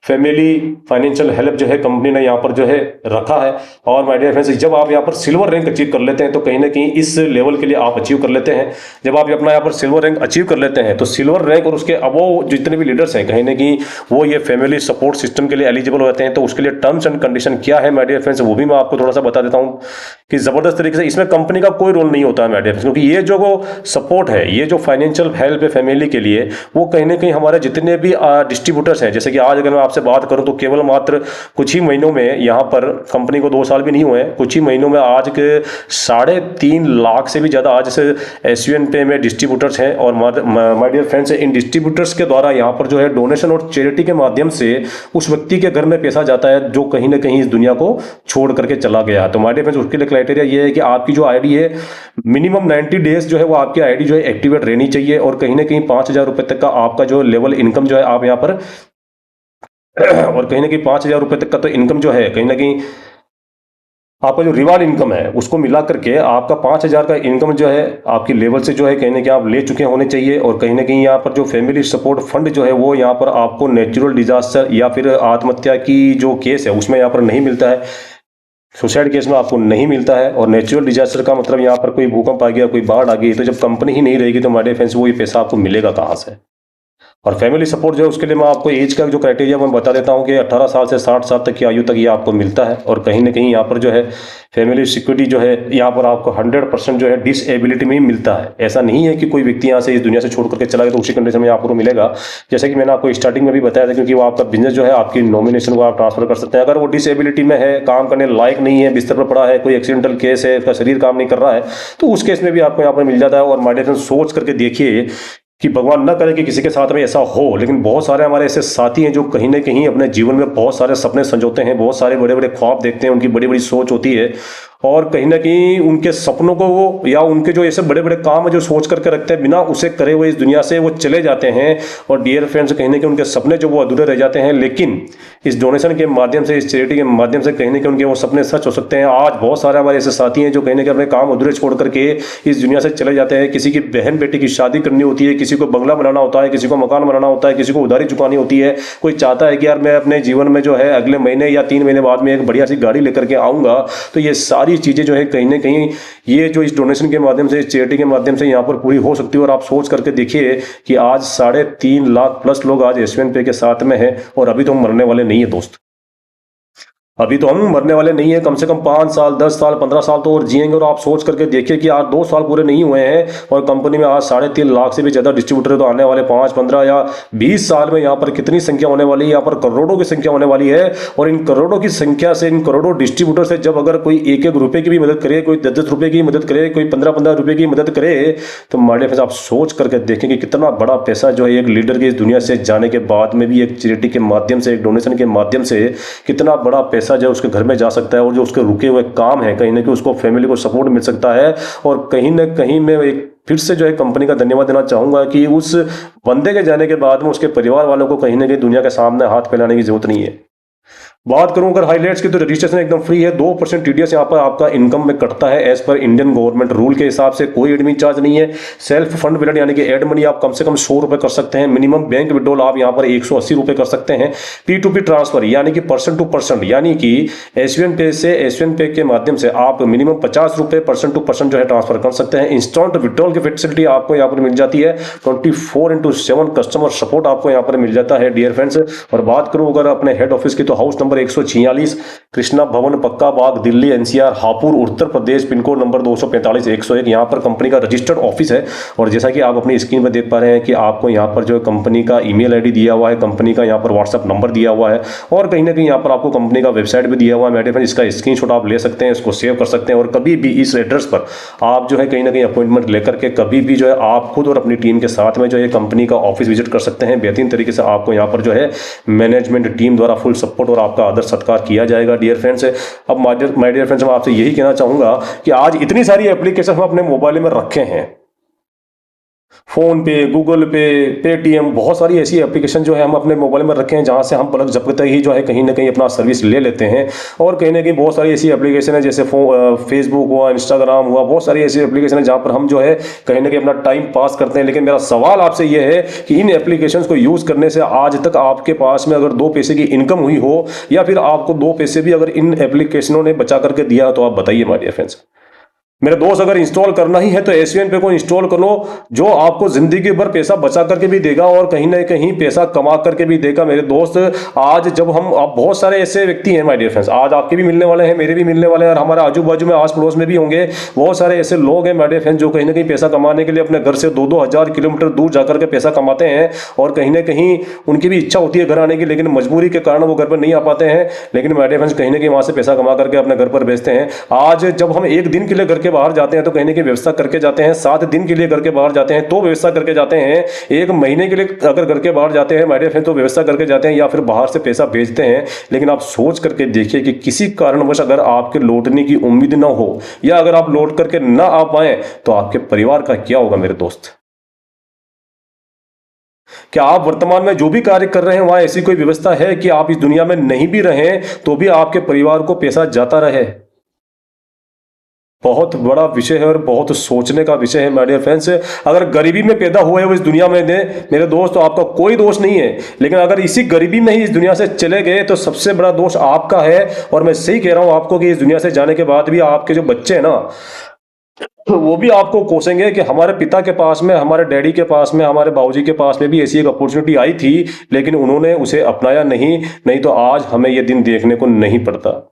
फैमिली फाइनेंशियल हेल्प जो है कंपनी ने यहाँ पर जो है रखा है। और माय डियर फ्रेंड्स, जब आप यहाँ पर सिल्वर रैंक अचीव कर लेते हैं तो कहीं ना कहीं इस लेवल के लिए आप अचीव कर लेते हैं। जब आप अपना यहाँ पर सिल्वर रैंक अचीव कर लेते हैं तो सिल्वर रैंक और उसके अबव जितने भी लीडर्स हैं कहीं ना कहीं वो ये फैमिली सपोर्ट सिस्टम के लिए एलिजिबल होते हैं। तो उसके लिए टर्म्स एंड कंडीशन क्या है माय डियर फ्रेंड्स, वो भी मैं आपको थोड़ा सा बता देता हूँ कि जबरदस्त तरीके से इसमें कंपनी का कोई रोल नहीं होता है माय डियर फ्रेंड्स, क्योंकि ये जो सपोर्ट है, ये जो फाइनेंशियल हेल्प है फैमिली के लिए, वो कहीं ना कहीं हमारे जितने भी डिस्ट्रीब्यूटर्स हैं, जैसे कि आज अगर मैं आपसे बात करूं तो केवल मात्र कुछ ही महीनों में यहाँ पर कंपनी को 2 साल भी नहीं हुए हैं, कुछ ही महीनों में आज के 3.5 लाख से भी ज्यादा आज से एसयूएन पे में डिस्ट्रीब्यूटर्स हैं। और माय डियर फ्रेंड्स, इन डिस्ट्रीब्यूटर्स के द्वारा यहाँ पर जो है डोनेशन और चैरिटी के माध्यम से उस व्यक्ति के घर में पैसा जाता है जो कहीं ना कहीं इस दुनिया को छोड़ करके चला गया। तो माय डियर फ्रेंड्स, उसके लिए क्राइटेरिया ये है कि आपकी जो आईडी है मिनिमम 90 डेज जो है वो आपकी आईडी जो है एक्टिवेट रहनी चाहिए और कहीं ना कहीं 5000 रुपए तक का आपका जो लेवल इनकम जो है आप यहाँ पर और कहीं ना कहीं 5000 रुपए तक का तो इनकम जो है कहीं ना कहीं आपका जो रिवार्ड इनकम है उसको मिला करके आपका 5000 का इनकम जो है आपकी लेवल से जो है कहीं ना कहीं आप ले चुके होने चाहिए। और कहीं ना कहीं यहाँ पर जो फैमिली सपोर्ट फंड जो है वो यहाँ पर आपको नेचुरल डिजास्टर या फिर आत्महत्या की जो केस है उसमें यहाँ पर नहीं मिलता है, सुसाइड केस में आपको नहीं मिलता है। और नेचुरल डिजास्टर का मतलब यहाँ पर कोई भूकंप आ गया, कोई बाढ़ आ गई, तो जब कंपनी ही नहीं रहेगी तो माय डियर फ्रेंड्स वो ये पैसा आपको मिलेगा कहाँ से? और फैमिली सपोर्ट जो है उसके लिए मैं आपको एज का जो क्राइटेरिया मैं बता देता हूँ कि 18 साल से 60 साल तक की आयु तक ये आपको मिलता है। और कहीं ना कहीं यहाँ पर जो है फैमिली सिक्योरिटी जो है यहाँ पर आपको 100% जो है डिसेबिलिटी में ही मिलता है। ऐसा नहीं है कि कोई व्यक्ति यहाँ से इस दुनिया से छोड़ करके चला गया तो उसी कंडीशन में आपको मिलेगा, जैसे कि मैंने आपको स्टार्टिंग में भी बताया था, क्योंकि वो आपका बिजनेस जो है आपकी नॉमिनेशन को आप ट्रांसफर कर सकते हैं। अगर वो डिसेबिलिटी में है, काम करने लायक नहीं है, बिस्तर पर पड़ा है, कोई एक्सीडेंटल केस है, उसका शरीर काम नहीं कर रहा है, तो उस केस में भी आपको यहाँ पर मिल जाता है। और माय डियर फ्रेंड्स, सोच करके देखिए कि भगवान ना करे कि किसी के साथ में ऐसा हो, लेकिन बहुत सारे हमारे ऐसे साथी हैं जो कहीं ना कहीं अपने जीवन में बहुत सारे सपने संजोते हैं, बहुत सारे बड़े बड़े ख्वाब देखते हैं, उनकी बड़ी बड़ी सोच होती है और कहीं ना कहीं उनके सपनों को वो या उनके जो ऐसे बड़े बड़े काम है जो सोच करके रखते हैं बिना उसे करे हुए इस दुनिया से वो चले जाते हैं। और डियर फ्रेंड्स, कहीं ना कहीं उनके सपने जो वो अधूरे रह जाते हैं, लेकिन इस डोनेशन के माध्यम से, इस चैरिटी के माध्यम से कहीं ना कहीं उनके वो सपने सच हो सकते हैं। आज बहुत सारे हमारे ऐसे साथी हैं जो कहीं ना कहीं अपने काम अधूरे छोड़ करके इस दुनिया से चले जाते हैं। किसी की बहन बेटी की शादी करनी होती है, किसी को बंगला बनाना होता है, किसी को मकान बनाना होता है, किसी को उधारी चुकानी होती है, कोई चाहता है कि यार मैं अपने जीवन में जो है अगले महीने या 3 महीने बाद में एक बढ़िया सी गाड़ी लेकर के आऊँगा। तो ये सारी चीज़ें जो है कहीं ना कहीं ये जो इस डोनेशन के माध्यम से, इस चैरिटी के माध्यम से यहाँ पर पूरी हो सकती है। और आप सोच करके देखिए कि आज 3.5 लाख प्लस लोग आज एसयूएन पे के साथ में हैं और अभी तो हम मरने वाले नहीं है दोस्त। अभी तो हम मरने वाले नहीं है, कम से कम 5 साल 10 साल 15 साल तो और जिएंगे। और आप सोच करके देखिए कि आज 2 साल पूरे नहीं हुए हैं और कंपनी में आज 3.5 लाख से भी ज़्यादा डिस्ट्रीब्यूटर तो आने वाले 5 15 या 20 साल में यहाँ पर कितनी संख्या होने वाली है, यहाँ पर करोड़ों की संख्या होने वाली है। और इन करोड़ों की संख्या से, इन करोड़ों डिस्ट्रीब्यूटर से जब अगर कोई 1 1 रुपए की भी मदद करे, कोई 10 10 रुपए की मदद करे, कोई 15 15 रुपए की मदद करे, तो माड़े फ्रेंड्स आप सोच करके देखें कि कितना बड़ा पैसा जो है एक लीडर के इस दुनिया से जाने के बाद में भी एक चैरिटी के माध्यम से, एक डोनेशन के माध्यम से कितना बड़ा पैसा जो उसके घर में जा सकता है। और जो उसके रुके हुए काम है, कहीं ना कहीं उसको फैमिली को सपोर्ट मिल सकता है। और कहीं ना कहीं मैं एक फिर से जो है कंपनी का धन्यवाद देना चाहूंगा कि उस बंदे के जाने के बाद में उसके परिवार वालों को कहीं ना कहीं दुनिया के सामने हाथ फैलाने की जरूरत नहीं है। बात करूं अगर हाईलाइट्स की, तो रजिस्ट्रेशन एकदम फ्री है। 2% टीडीएस यहाँ पर आपका इनकम में कटता है as per Indian government rule के हिसाब से। कोई एडमिन चार्ज नहीं है। सेल्फ फंड विलेट यानी कि एड मनी आप कम से कम 100 रुपए कर सकते हैं। मिनिमम बैंक विड्रॉल आप यहाँ पर 180 रुपए कर सकते हैं। P2P ट्रांसफर यानी कि पर्सन टू पर्सन, यानी कि एसवीएन पे से एसवीएन पे के माध्यम से आप मिनिमम 50 रुपए पर्सन टू पर्सन जो है ट्रांसफर कर सकते हैं। इंस्टेंट विड्रॉल की फैसिलिटी आपको यहाँ पर मिल जाती है। 24/7 कस्टमर सपोर्ट आपको यहाँ पर मिल जाता है डियर फ्रेंड्स। और बात करूं अगर अपने हेड ऑफिस की, तो हाउस नंबर 146 कृष्णा भवन, पक्का बाग, Delhi NCR, Hapur, Uttar Pradesh, pin code number 245-101। यहाँ पर कंपनी का रजिस्टर्ड ऑफिस है। और जैसा कि आप अपनी स्क्रीन पर देख पा रहे हैं कि आपको यहाँ पर जो कंपनी का ईमेल आईडी दिया हुआ है, कंपनी का यहाँ पर व्हाट्सएप नंबर दिया हुआ है, और कहीं ना कहीं यहाँ पर आपको कंपनी का वेबसाइट भी दिया हुआ है। मेरे फ्रेंड इसका स्क्रीनशॉट आप ले सकते हैं, इसको सेव कर सकते हैं। और कभी भी इस एड्रेस पर आप जो है कहीं ना कहीं अपॉइंटमेंट लेकर के कभी भी जो है आप खुद और अपनी टीम के साथ में जो है कंपनी का ऑफिस विजिट कर सकते हैं। बेहतरीन तरीके से आपको यहाँ पर जो है मैनेजमेंट टीम द्वारा फुल सपोर्ट और आपका आदर सत्कार किया जाएगा डियर फ्रेंड्स। अब माय डियर फ्रेंड्स, मैं आपसे यही कहना चाहूंगा कि आज इतनी सारी एप्लीकेशन हम अपने मोबाइल में रखे हैं, फोन पे, गूगल पे, पेटीएम, बहुत सारी ऐसी एप्लीकेशन जो है हम अपने मोबाइल में रखे हैं जहां से हम पलक झपकते ही जो है कहीं ना कहीं अपना सर्विस ले लेते हैं। और कहीं ना कहीं बहुत सारी ऐसी एप्लीकेशन है जैसे फेसबुक हुआ, इंस्टाग्राम हुआ, बहुत सारी ऐसी एप्लीकेशन है जहां पर हम जो है कहीं ना कहीं अपना टाइम पास करते हैं। लेकिन मेरा सवाल आपसे यह है कि इन एप्लीकेशन को यूज करने से आज तक आपके पास में अगर 2 पैसे की इनकम हुई हो, या फिर आपको 2 पैसे भी अगर इन एप्लीकेशनों ने बचा करके दिया, तो आप बताइए माय डियर फ्रेंड्स। मेरे दोस्त, अगर इंस्टॉल करना ही है तो एसवीएन पे को इंस्टॉल कर लो, जो आपको जिंदगी भर पैसा बचा करके भी देगा और कहीं ना कहीं पैसा कमा करके भी देगा। मेरे दोस्त, आज जब हम, आप बहुत सारे ऐसे व्यक्ति हैं माय डियर फ्रेंड्स, आज आपके भी मिलने वाले हैं, मेरे भी मिलने वाले हैं, और हमारे आजू बाजू में आस पड़ोस में भी होंगे बहुत सारे ऐसे लोग हैं माय डियर फ्रेंड्स, जो कहीं ना कहीं पैसा कमाने के लिए अपने घर से 2-2 हजार किलोमीटर दूर जाकर के पैसा कमाते हैं। और कहीं ना कहीं उनकी भी इच्छा होती है घर आने की, लेकिन मजबूरी के कारण वो घर पर नहीं आ पाते हैं। लेकिन माय डियर फ्रेंड्स, कहीं ना कहीं वहां से पैसा कमा करके अपने घर पर भेजते हैं। आज जब हम एक दिन के लिए घर के बाहर जाते हैं तो की व्यवस्था करके जाते हैं, 7 दिन के लिए घर के बाहर जाते हैं तो व्यवस्था करके जाते हैं, 1 महीने के लिए अगर घर के बाहर जाते हैं माय डियर फ्रेंड तो व्यवस्था करके जाते हैं, या फिर बाहर से पैसा भेजते हैं। लेकिन आप सोच करके देखिए कि किसी कारणवश अगर आपके लौटने की उम्मीद ना हो, या अगर आप लौट करके ना आ पाए, तो आपके परिवार का क्या होगा मेरे दोस्त। क्या आप वर्तमान में जो भी कार्य कर रहे हैं वहां ऐसी कोई व्यवस्था है कि आप इस दुनिया में नहीं भी रहें तो भी आपके परिवार को पैसा जाता रहे। बहुत बड़ा विषय है और बहुत सोचने का विषय है माय डियर फ्रेंड्स। अगर गरीबी में पैदा हुए हो इस दुनिया में मेरे दोस्त, तो आपका कोई दोष नहीं है। लेकिन अगर इसी गरीबी में ही इस दुनिया से चले गए तो सबसे बड़ा दोष आपका है। और मैं सही कह रहा हूं आपको कि इस दुनिया से जाने के बाद भी आपके जो बच्चे हैं ना, वो भी आपको कोसेंगे कि हमारे पिता के पास में, हमारे डैडी के पास में, हमारे बाबूजी के पास में भी ऐसी एक अपॉर्चुनिटी आई थी, लेकिन उन्होंने उसे अपनाया नहीं तो आज हमें यह दिन देखने को नहीं पड़ता।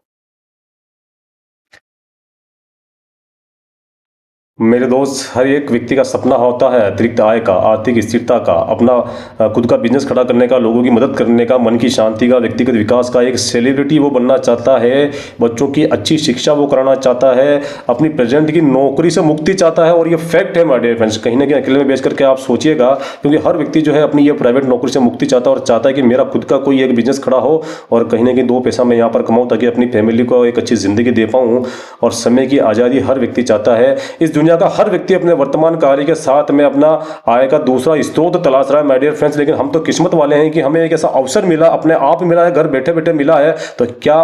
मेरे दोस्त, हर एक व्यक्ति का सपना होता है अतिरिक्त आय का, आर्थिक स्थिरता का, अपना खुद का बिजनेस खड़ा करने का, लोगों की मदद करने का, मन की शांति का, व्यक्तिगत विकास का। एक सेलिब्रिटी वो बनना चाहता है, बच्चों की अच्छी शिक्षा वो कराना चाहता है, अपनी प्रेजेंट की नौकरी से मुक्ति चाहता है। और ये फैक्ट है माय डियर फ्रेंड्स, कहीं ना कहीं अकेले में बेच करके आप सोचिएगा, क्योंकि हर व्यक्ति जो है अपनी ये प्राइवेट नौकरी से मुक्ति चाहता है और चाहता है कि मेरा खुद का कोई एक बिजनेस खड़ा हो और कहीं ना कहीं 2 पैसा मैं यहाँ पर कमाऊँ ताकि अपनी फैमिली को एक अच्छी जिंदगी दे पाऊँ। और समय की आज़ादी हर व्यक्ति चाहता है। इस दुनिया का हर व्यक्ति अपने वर्तमान कार्य के साथ में अपना आय का दूसरा स्रोत तलाश रहा है माय डियर फ्रेंड्स। लेकिन हम तो किस्मत वाले हैं कि हमें एक ऐसा अवसर मिला, अपने आप मिला है, घर बैठे बैठे मिला है। तो क्या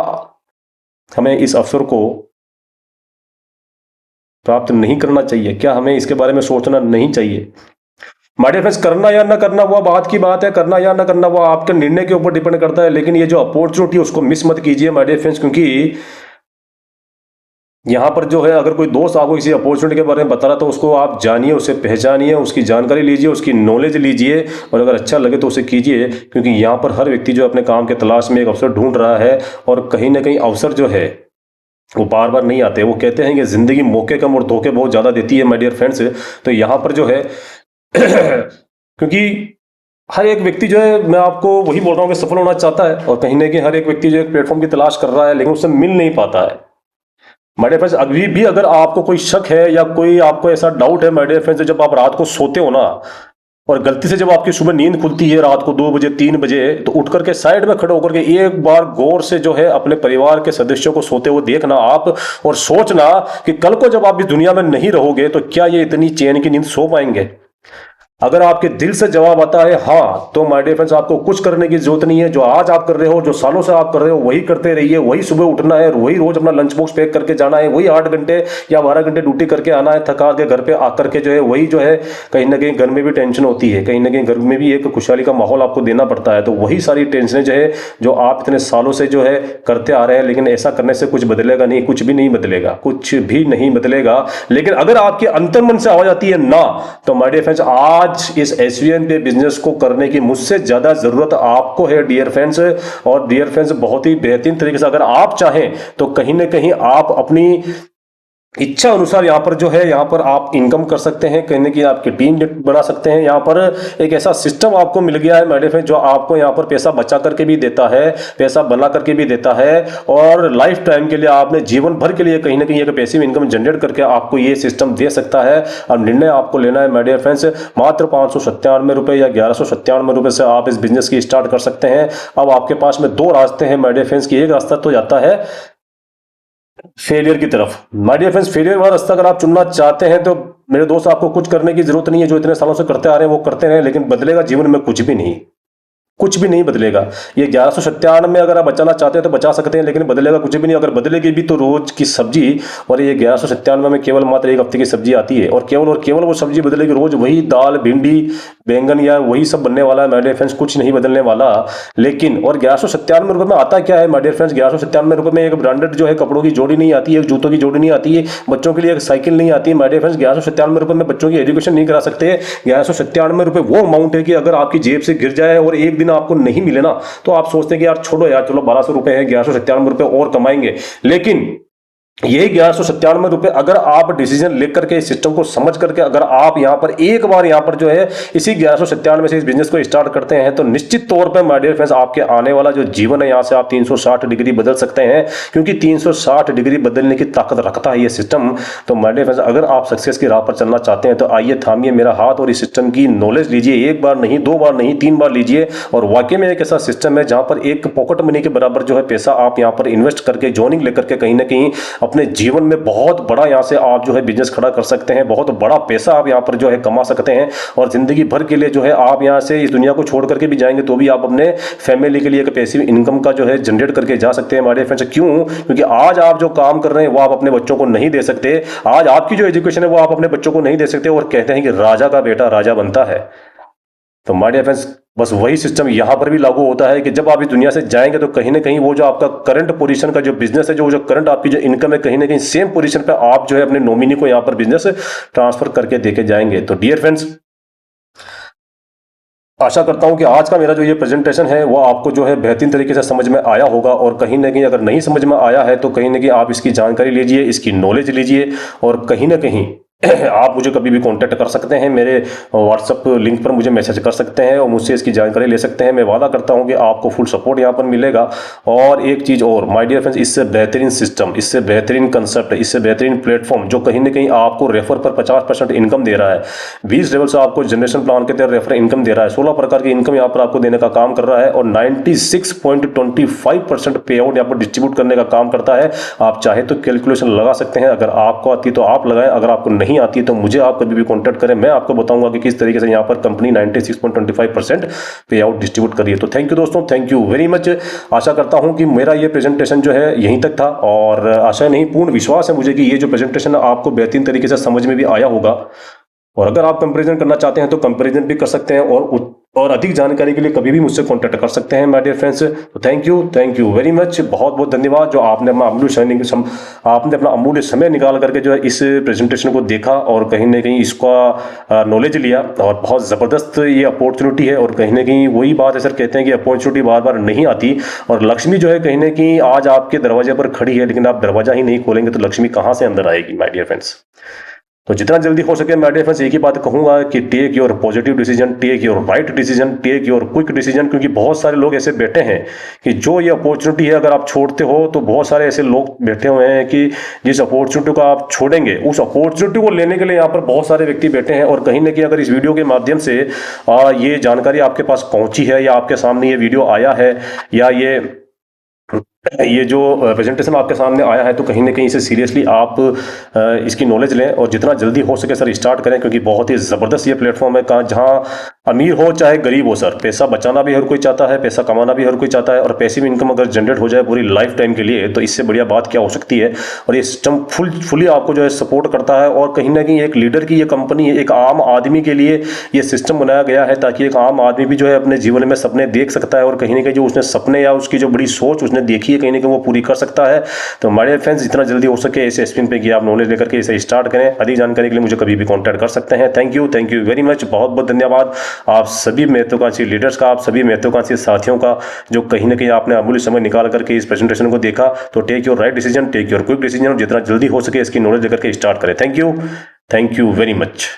हमें इस अवसर को प्राप्त नहीं करना चाहिए? क्या हमें इसके बारे में सोचना नहीं चाहिए? माय डियर फ्रेंड्स, करना या ना करना वो बात की बात है, करना या ना करना वो आपके निर्णय के ऊपर डिपेंड करता है। लेकिन ये जो अपॉर्चुनिटी उसको मिस मत कीजिए माय डियर फ्रेंड्स, क्योंकि यहाँ पर जो है अगर कोई दोस्त आपको किसी अपॉर्चुनिटी के बारे में बता रहा तो उसको आप जानिए, उसे पहचानिए, उसकी जानकारी लीजिए, उसकी नॉलेज लीजिए और अगर अच्छा लगे तो उसे कीजिए, क्योंकि यहाँ पर हर व्यक्ति जो अपने काम के तलाश में एक अवसर ढूंढ रहा है और कहीं ना कहीं अवसर जो है वो बार बार नहीं आते। वो कहते हैं कि ज़िंदगी मौके कम और धोखे बहुत ज़्यादा देती है माय डियर फ्रेंड्स। तो यहाँ पर जो है क्योंकि हर एक व्यक्ति जो है, मैं आपको वही बोल रहा हूँ कि सफल होना चाहता है और कहीं ना कहीं हर एक व्यक्ति जो एक प्लेटफॉर्म की तलाश कर रहा है लेकिन उससे मिल नहीं पाता है। माय डियर फ्रेंड्स, अभी भी अगर आपको कोई शक है या कोई आपको ऐसा डाउट है माय डियर फ्रेंड्स, जब आप रात को सोते हो ना और गलती से जब आपकी सुबह नींद खुलती है रात को 2 बजे 3 बजे, तो उठ करके साइड में खड़े होकर के एक बार गौर से जो है अपने परिवार के सदस्यों को सोते हुए देखना आप और सोचना कि कल को जब आप इस दुनिया में नहीं रहोगे तो क्या ये इतनी चैन की नींद सो पाएंगे। अगर आपके दिल से जवाब आता है हाँ, तो माय डियर फ्रेंड्स आपको कुछ करने की जरूरत नहीं है। जो आज आप कर रहे हो, जो सालों से आप कर रहे हो, वही करते रहिए। वही सुबह उठना है, वही रोज अपना लंच बॉक्स पैक करके जाना है, वही 8 घंटे या 12 घंटे ड्यूटी करके आना है, थका के घर पे आकर के जो है वही जो है, कहीं ना कहीं घर में भी टेंशन होती है, कहीं ना कहीं घर में भी एक खुशहाली का माहौल आपको देना पड़ता है। तो वही सारी टेंशनें जो है जो आप इतने सालों से जो है करते आ रहे हैं, लेकिन ऐसा करने से कुछ बदलेगा नहीं, कुछ भी नहीं बदलेगा, कुछ भी नहीं बदलेगा। लेकिन अगर आपके अंतर्मन से आवाज आती है ना, तो माय डियर फ्रेंड्स आज इस पे बिजनेस को करने की मुझसे ज्यादा जरूरत आपको है डियर फ्रेंड्स। और डियर फ्रेंड्स बहुत ही बेहतरीन तरीके से अगर आप चाहें तो कहीं ना कहीं आप अपनी इच्छा अनुसार यहाँ पर जो है यहाँ पर आप इनकम कर सकते हैं, कहीं ना कहीं आपकी टीम बना सकते हैं। यहाँ पर एक ऐसा सिस्टम आपको मिल गया है माय डियर फ्रेंड्स जो आपको यहाँ पर पैसा बचा करके भी देता है, पैसा बना करके भी देता है और लाइफ टाइम के लिए आपने जीवन भर के लिए कहीं ना कहीं एक पैसिव इनकम जनरेट करके आपको ये सिस्टम दे सकता है। अब निर्णय आपको लेना है माय डियर फ्रेंड्स। मात्र 597 रुपये या 1197 रुपये से आप इस बिजनेस की स्टार्ट कर सकते हैं। अब आपके पास में 2 रास्ते हैं माय डियर फ्रेंड्स की। एक रास्ता तो जाता है फेलियर की तरफ। माय डियर फ्रेंड्स, फेलियर वाला रास्ता अगर आप चुनना चाहते हैं तो मेरे दोस्त आपको कुछ करने की जरूरत नहीं है। जो इतने सालों से करते आ रहे हैं वो करते रहे, लेकिन बदलेगा जीवन में कुछ भी नहीं, कुछ भी नहीं बदलेगा। ये 1197 में अगर आप बचाना चाहते हैं तो बचा सकते हैं, लेकिन बदलेगा कुछ भी नहीं। अगर बदलेगी भी तो रोज की सब्जी, और ये 1197 में केवल मात्र एक हफ्ते की सब्जी आती है और केवल वो सब्जी बदलेगी। रोज वही दाल भिंडी बैंगन या वही सब बनने वाला है माय डियर फ्रेंड्स, कुछ नहीं बदलने वाला। लेकिन और 1197 रुपये में आता क्या है माय डियर फ्रेंड्स, 1197 रुपये में एक ब्रांडेड जो है कपड़ों की जोड़ी नहीं आती है, एक जूतों की जोड़ी नहीं आती है, बच्चों के लिए एक साइकिल नहीं आती है माय डियर फ्रेंड्स। 1197 रुपये में बच्चों की एजुकेशन नहीं करा सकते। 1197 रुपये वो अमाउंट है कि अगर आपकी जेब से गिर जाए और एक दिन आपको नहीं मिले ना, तो आप सोचते हैं कि यार छोड़ो यार, चलो 1200 रुपए है, 1197 रुपए और कमाएंगे। लेकिन यही 1197 रुपए अगर आप डिसीजन लेकर के इस सिस्टम को समझ करके अगर आप यहां पर एक बार यहां पर जो है इसी 1197 से इस बिजनेस को स्टार्ट करते हैं, तो निश्चित तौर पर माय डियर फ्रेंड्स आपके आने वाला जो जीवन है यहां से आप 360 डिग्री बदल सकते हैं, क्योंकि 360 डिग्री बदलने की ताकत रखता है ये सिस्टम। तो माय डियर फ्रेंड्स अगर आप सक्सेस की राह पर चलना चाहते हैं तो आइए थामिए मेरा हाथ और इस सिस्टम की नॉलेज लीजिए। एक बार नहीं, 2 बार नहीं, 3 बार लीजिए। और वाकई में एक ऐसा सिस्टम है जहां पर एक पॉकेट मनी के बराबर जो है पैसा आप यहां पर इन्वेस्ट करके जॉइनिंग लेकर के कहीं ना कहीं अपने जीवन में बहुत बड़ा यहां से आप जो है बिजनेस खड़ा कर सकते हैं। बहुत बड़ा पैसा आप यहां पर जो है कमा सकते हैं और जिंदगी भर के लिए जो है आप यहां से इस दुनिया को छोड़ करके भी जाएंगे तो भी आप अपने फैमिली के लिए एक पैसिव इनकम का जो है जनरेट करके जा सकते हैं हमारे फ्रेंड्स। क्यों? क्योंकि आज आप जो काम कर रहे हैं वो आप अपने बच्चों को नहीं दे सकते। आज आपकी जो एजुकेशन है वो आप अपने बच्चों को नहीं दे सकते और कहते हैं कि राजा का बेटा राजा बनता है। तो माय डियर फ्रेंड्स बस वही सिस्टम यहां पर भी लागू होता है कि जब आप इस दुनिया से जाएंगे तो कहीं ना कहीं वो जो आपका करंट पोजीशन का जो बिजनेस है, जो करंट आपकी जो इनकम है, कहीं ना कहीं सेम पोजीशन पे आप जो है अपने नॉमिनी को यहां पर बिजनेस ट्रांसफर करके देके जाएंगे। तो डियर फ्रेंड्स आशा करता हूं कि आज का मेरा जो ये प्रेजेंटेशन है वो आपको जो है बेहतरीन तरीके से समझ में आया होगा। और कहीं ना कहीं अगर नहीं समझ में आया है तो कहीं ना कहीं आप इसकी जानकारी लीजिए, इसकी नॉलेज लीजिए और कहीं ना कहीं आप मुझे कभी भी कांटेक्ट कर सकते हैं। मेरे व्हाट्सएप लिंक पर मुझे मैसेज कर सकते हैं और मुझसे इसकी जानकारी ले सकते हैं। मैं वादा करता हूं कि आपको फुल सपोर्ट यहां पर मिलेगा। और एक चीज़ और माय डियर फ्रेंड्स, इससे बेहतरीन सिस्टम, इससे बेहतरीन कंसेप्ट, इससे बेहतरीन प्लेटफॉर्म जो कहीं ना कहीं आपको रेफर पर 50% इनकम दे रहा है, 20 लेवल से आपको जनरेशन प्लान के तहत रेफर इनकम दे रहा है, 16 प्रकार की इनकम यहाँ पर आपको देने का काम कर रहा है और 96.25% पे आउट यहाँ पर डिस्ट्रीब्यूट करने का काम करता है। आप चाहे तो कैलकुलेशन लगा सकते हैं, अगर आपको आती तो आप लगाएं, अगर आपको नहीं आती तो मुझे आप कभी भी कांटेक्ट करें, मैं आपको बताऊंगा कि किस तरीके से यहाँ पर कंपनी 96.25% पे आउट डिस्ट्रीब्यूट करिए। तो थैंक यू दोस्तों, थैंक यू वेरी मच। आशा करता हूं कि मेरा ये प्रेजेंटेशन जो है यहीं तक था और आशा नहीं पूर्ण विश्वास है मुझे कि ये जो प्रेजेंटेशन आपको बेहतरीन तरीके से समझ में भी आया होगा। और अगर आप कंपैरिजन करना चाहते हैं तो कंपैरिजन भी कर सकते हैं और और अधिक जानकारी के लिए कभी भी मुझसे कांटेक्ट कर सकते हैं माय डियर फ्रेंड्स। तो थैंक यू वेरी मच, बहुत बहुत धन्यवाद जो आपने अपना अमूल्य समय निकाल करके जो है इस प्रेजेंटेशन को देखा और कहीं ना कहीं इसका नॉलेज लिया। और बहुत ज़बरदस्त ये अपॉर्चुनिटी है, और कहीं ना कहीं वही बात है सर, कहते हैं कि अपॉर्चुनिटी बार बार नहीं आती, और लक्ष्मी जो है कहीं ना कहीं आज आपके दरवाजे पर खड़ी है, लेकिन आप दरवाजा ही नहीं खोलेंगे तो लक्ष्मी कहाँ से अंदर आएगी माय डियर फ्रेंड्स। तो जितना जल्दी हो सके माय डियर फ्रेंड्स एक ही बात कहूंगा कि take your positive decision, take your right decision, take your quick decision, क्योंकि बहुत सारे लोग ऐसे बैठे हैं कि जो ये अपॉर्चुनिटी है अगर आप छोड़ते हो तो बहुत सारे ऐसे लोग बैठे हुए हैं कि जिस अपॉर्चुनिटी को आप छोड़ेंगे उस अपॉर्चुनिटी को लेने के लिए यहाँ पर बहुत सारे व्यक्ति बैठे हैं। और कहीं ना कहीं अगर इस वीडियो के माध्यम से ये जानकारी आपके पास पहुंची है, या आपके सामने ये वीडियो आया है, या ये जो प्रेजेंटेशन आपके सामने आया है, तो कहीं ना कहीं इसे सीरियसली आप इसकी नॉलेज लें और जितना जल्दी हो सके सर स्टार्ट करें, क्योंकि बहुत ही ज़बरदस्त ये प्लेटफॉर्म है जहां अमीर हो चाहे गरीब हो सर, पैसा बचाना भी हर कोई चाहता है, पैसा कमाना भी हर कोई चाहता है, और पैसिव इनकम अगर जनरेट हो जाए पूरी लाइफ टाइम के लिए तो इससे बढ़िया बात क्या हो सकती है। और ये सिस्टम फुली आपको जो है सपोर्ट करता है, और कहीं ना कहीं एक लीडर की ये कंपनी है, एक आम आदमी के लिए ये सिस्टम बनाया गया है ताकि एक आम आदमी भी जो है अपने जीवन में सपने देख सकता है, और कहीं ना कहीं जो उसने सपने या उसकी जो बड़ी सोच उसने देखी है कहीं ना कहीं वो पूरी कर सकता है। तो हमारे फ्रेंड्स जितना जल्दी हो सके इसे स्पिन पे किया आप नॉलेज लेकर के इसे स्टार्ट करें। अधिक जानकारी के लिए मुझे कभी भी कांटेक्ट कर सकते हैं। थैंक यू वेरी मच, बहुत बहुत धन्यवाद आप सभी महत्वाकांक्षी लीडर्स का, आप सभी महत्वाकांक्षी साथियों का, जो कहीं ना कहीं आपने अमूल्य समय निकाल करके इस प्रेजेंटेशन को देखा। तो take your right decision, take your quick decision, और जितना जल्दी हो सके इसकी नॉलेज लेकर के स्टार्ट करें। Thank you very much.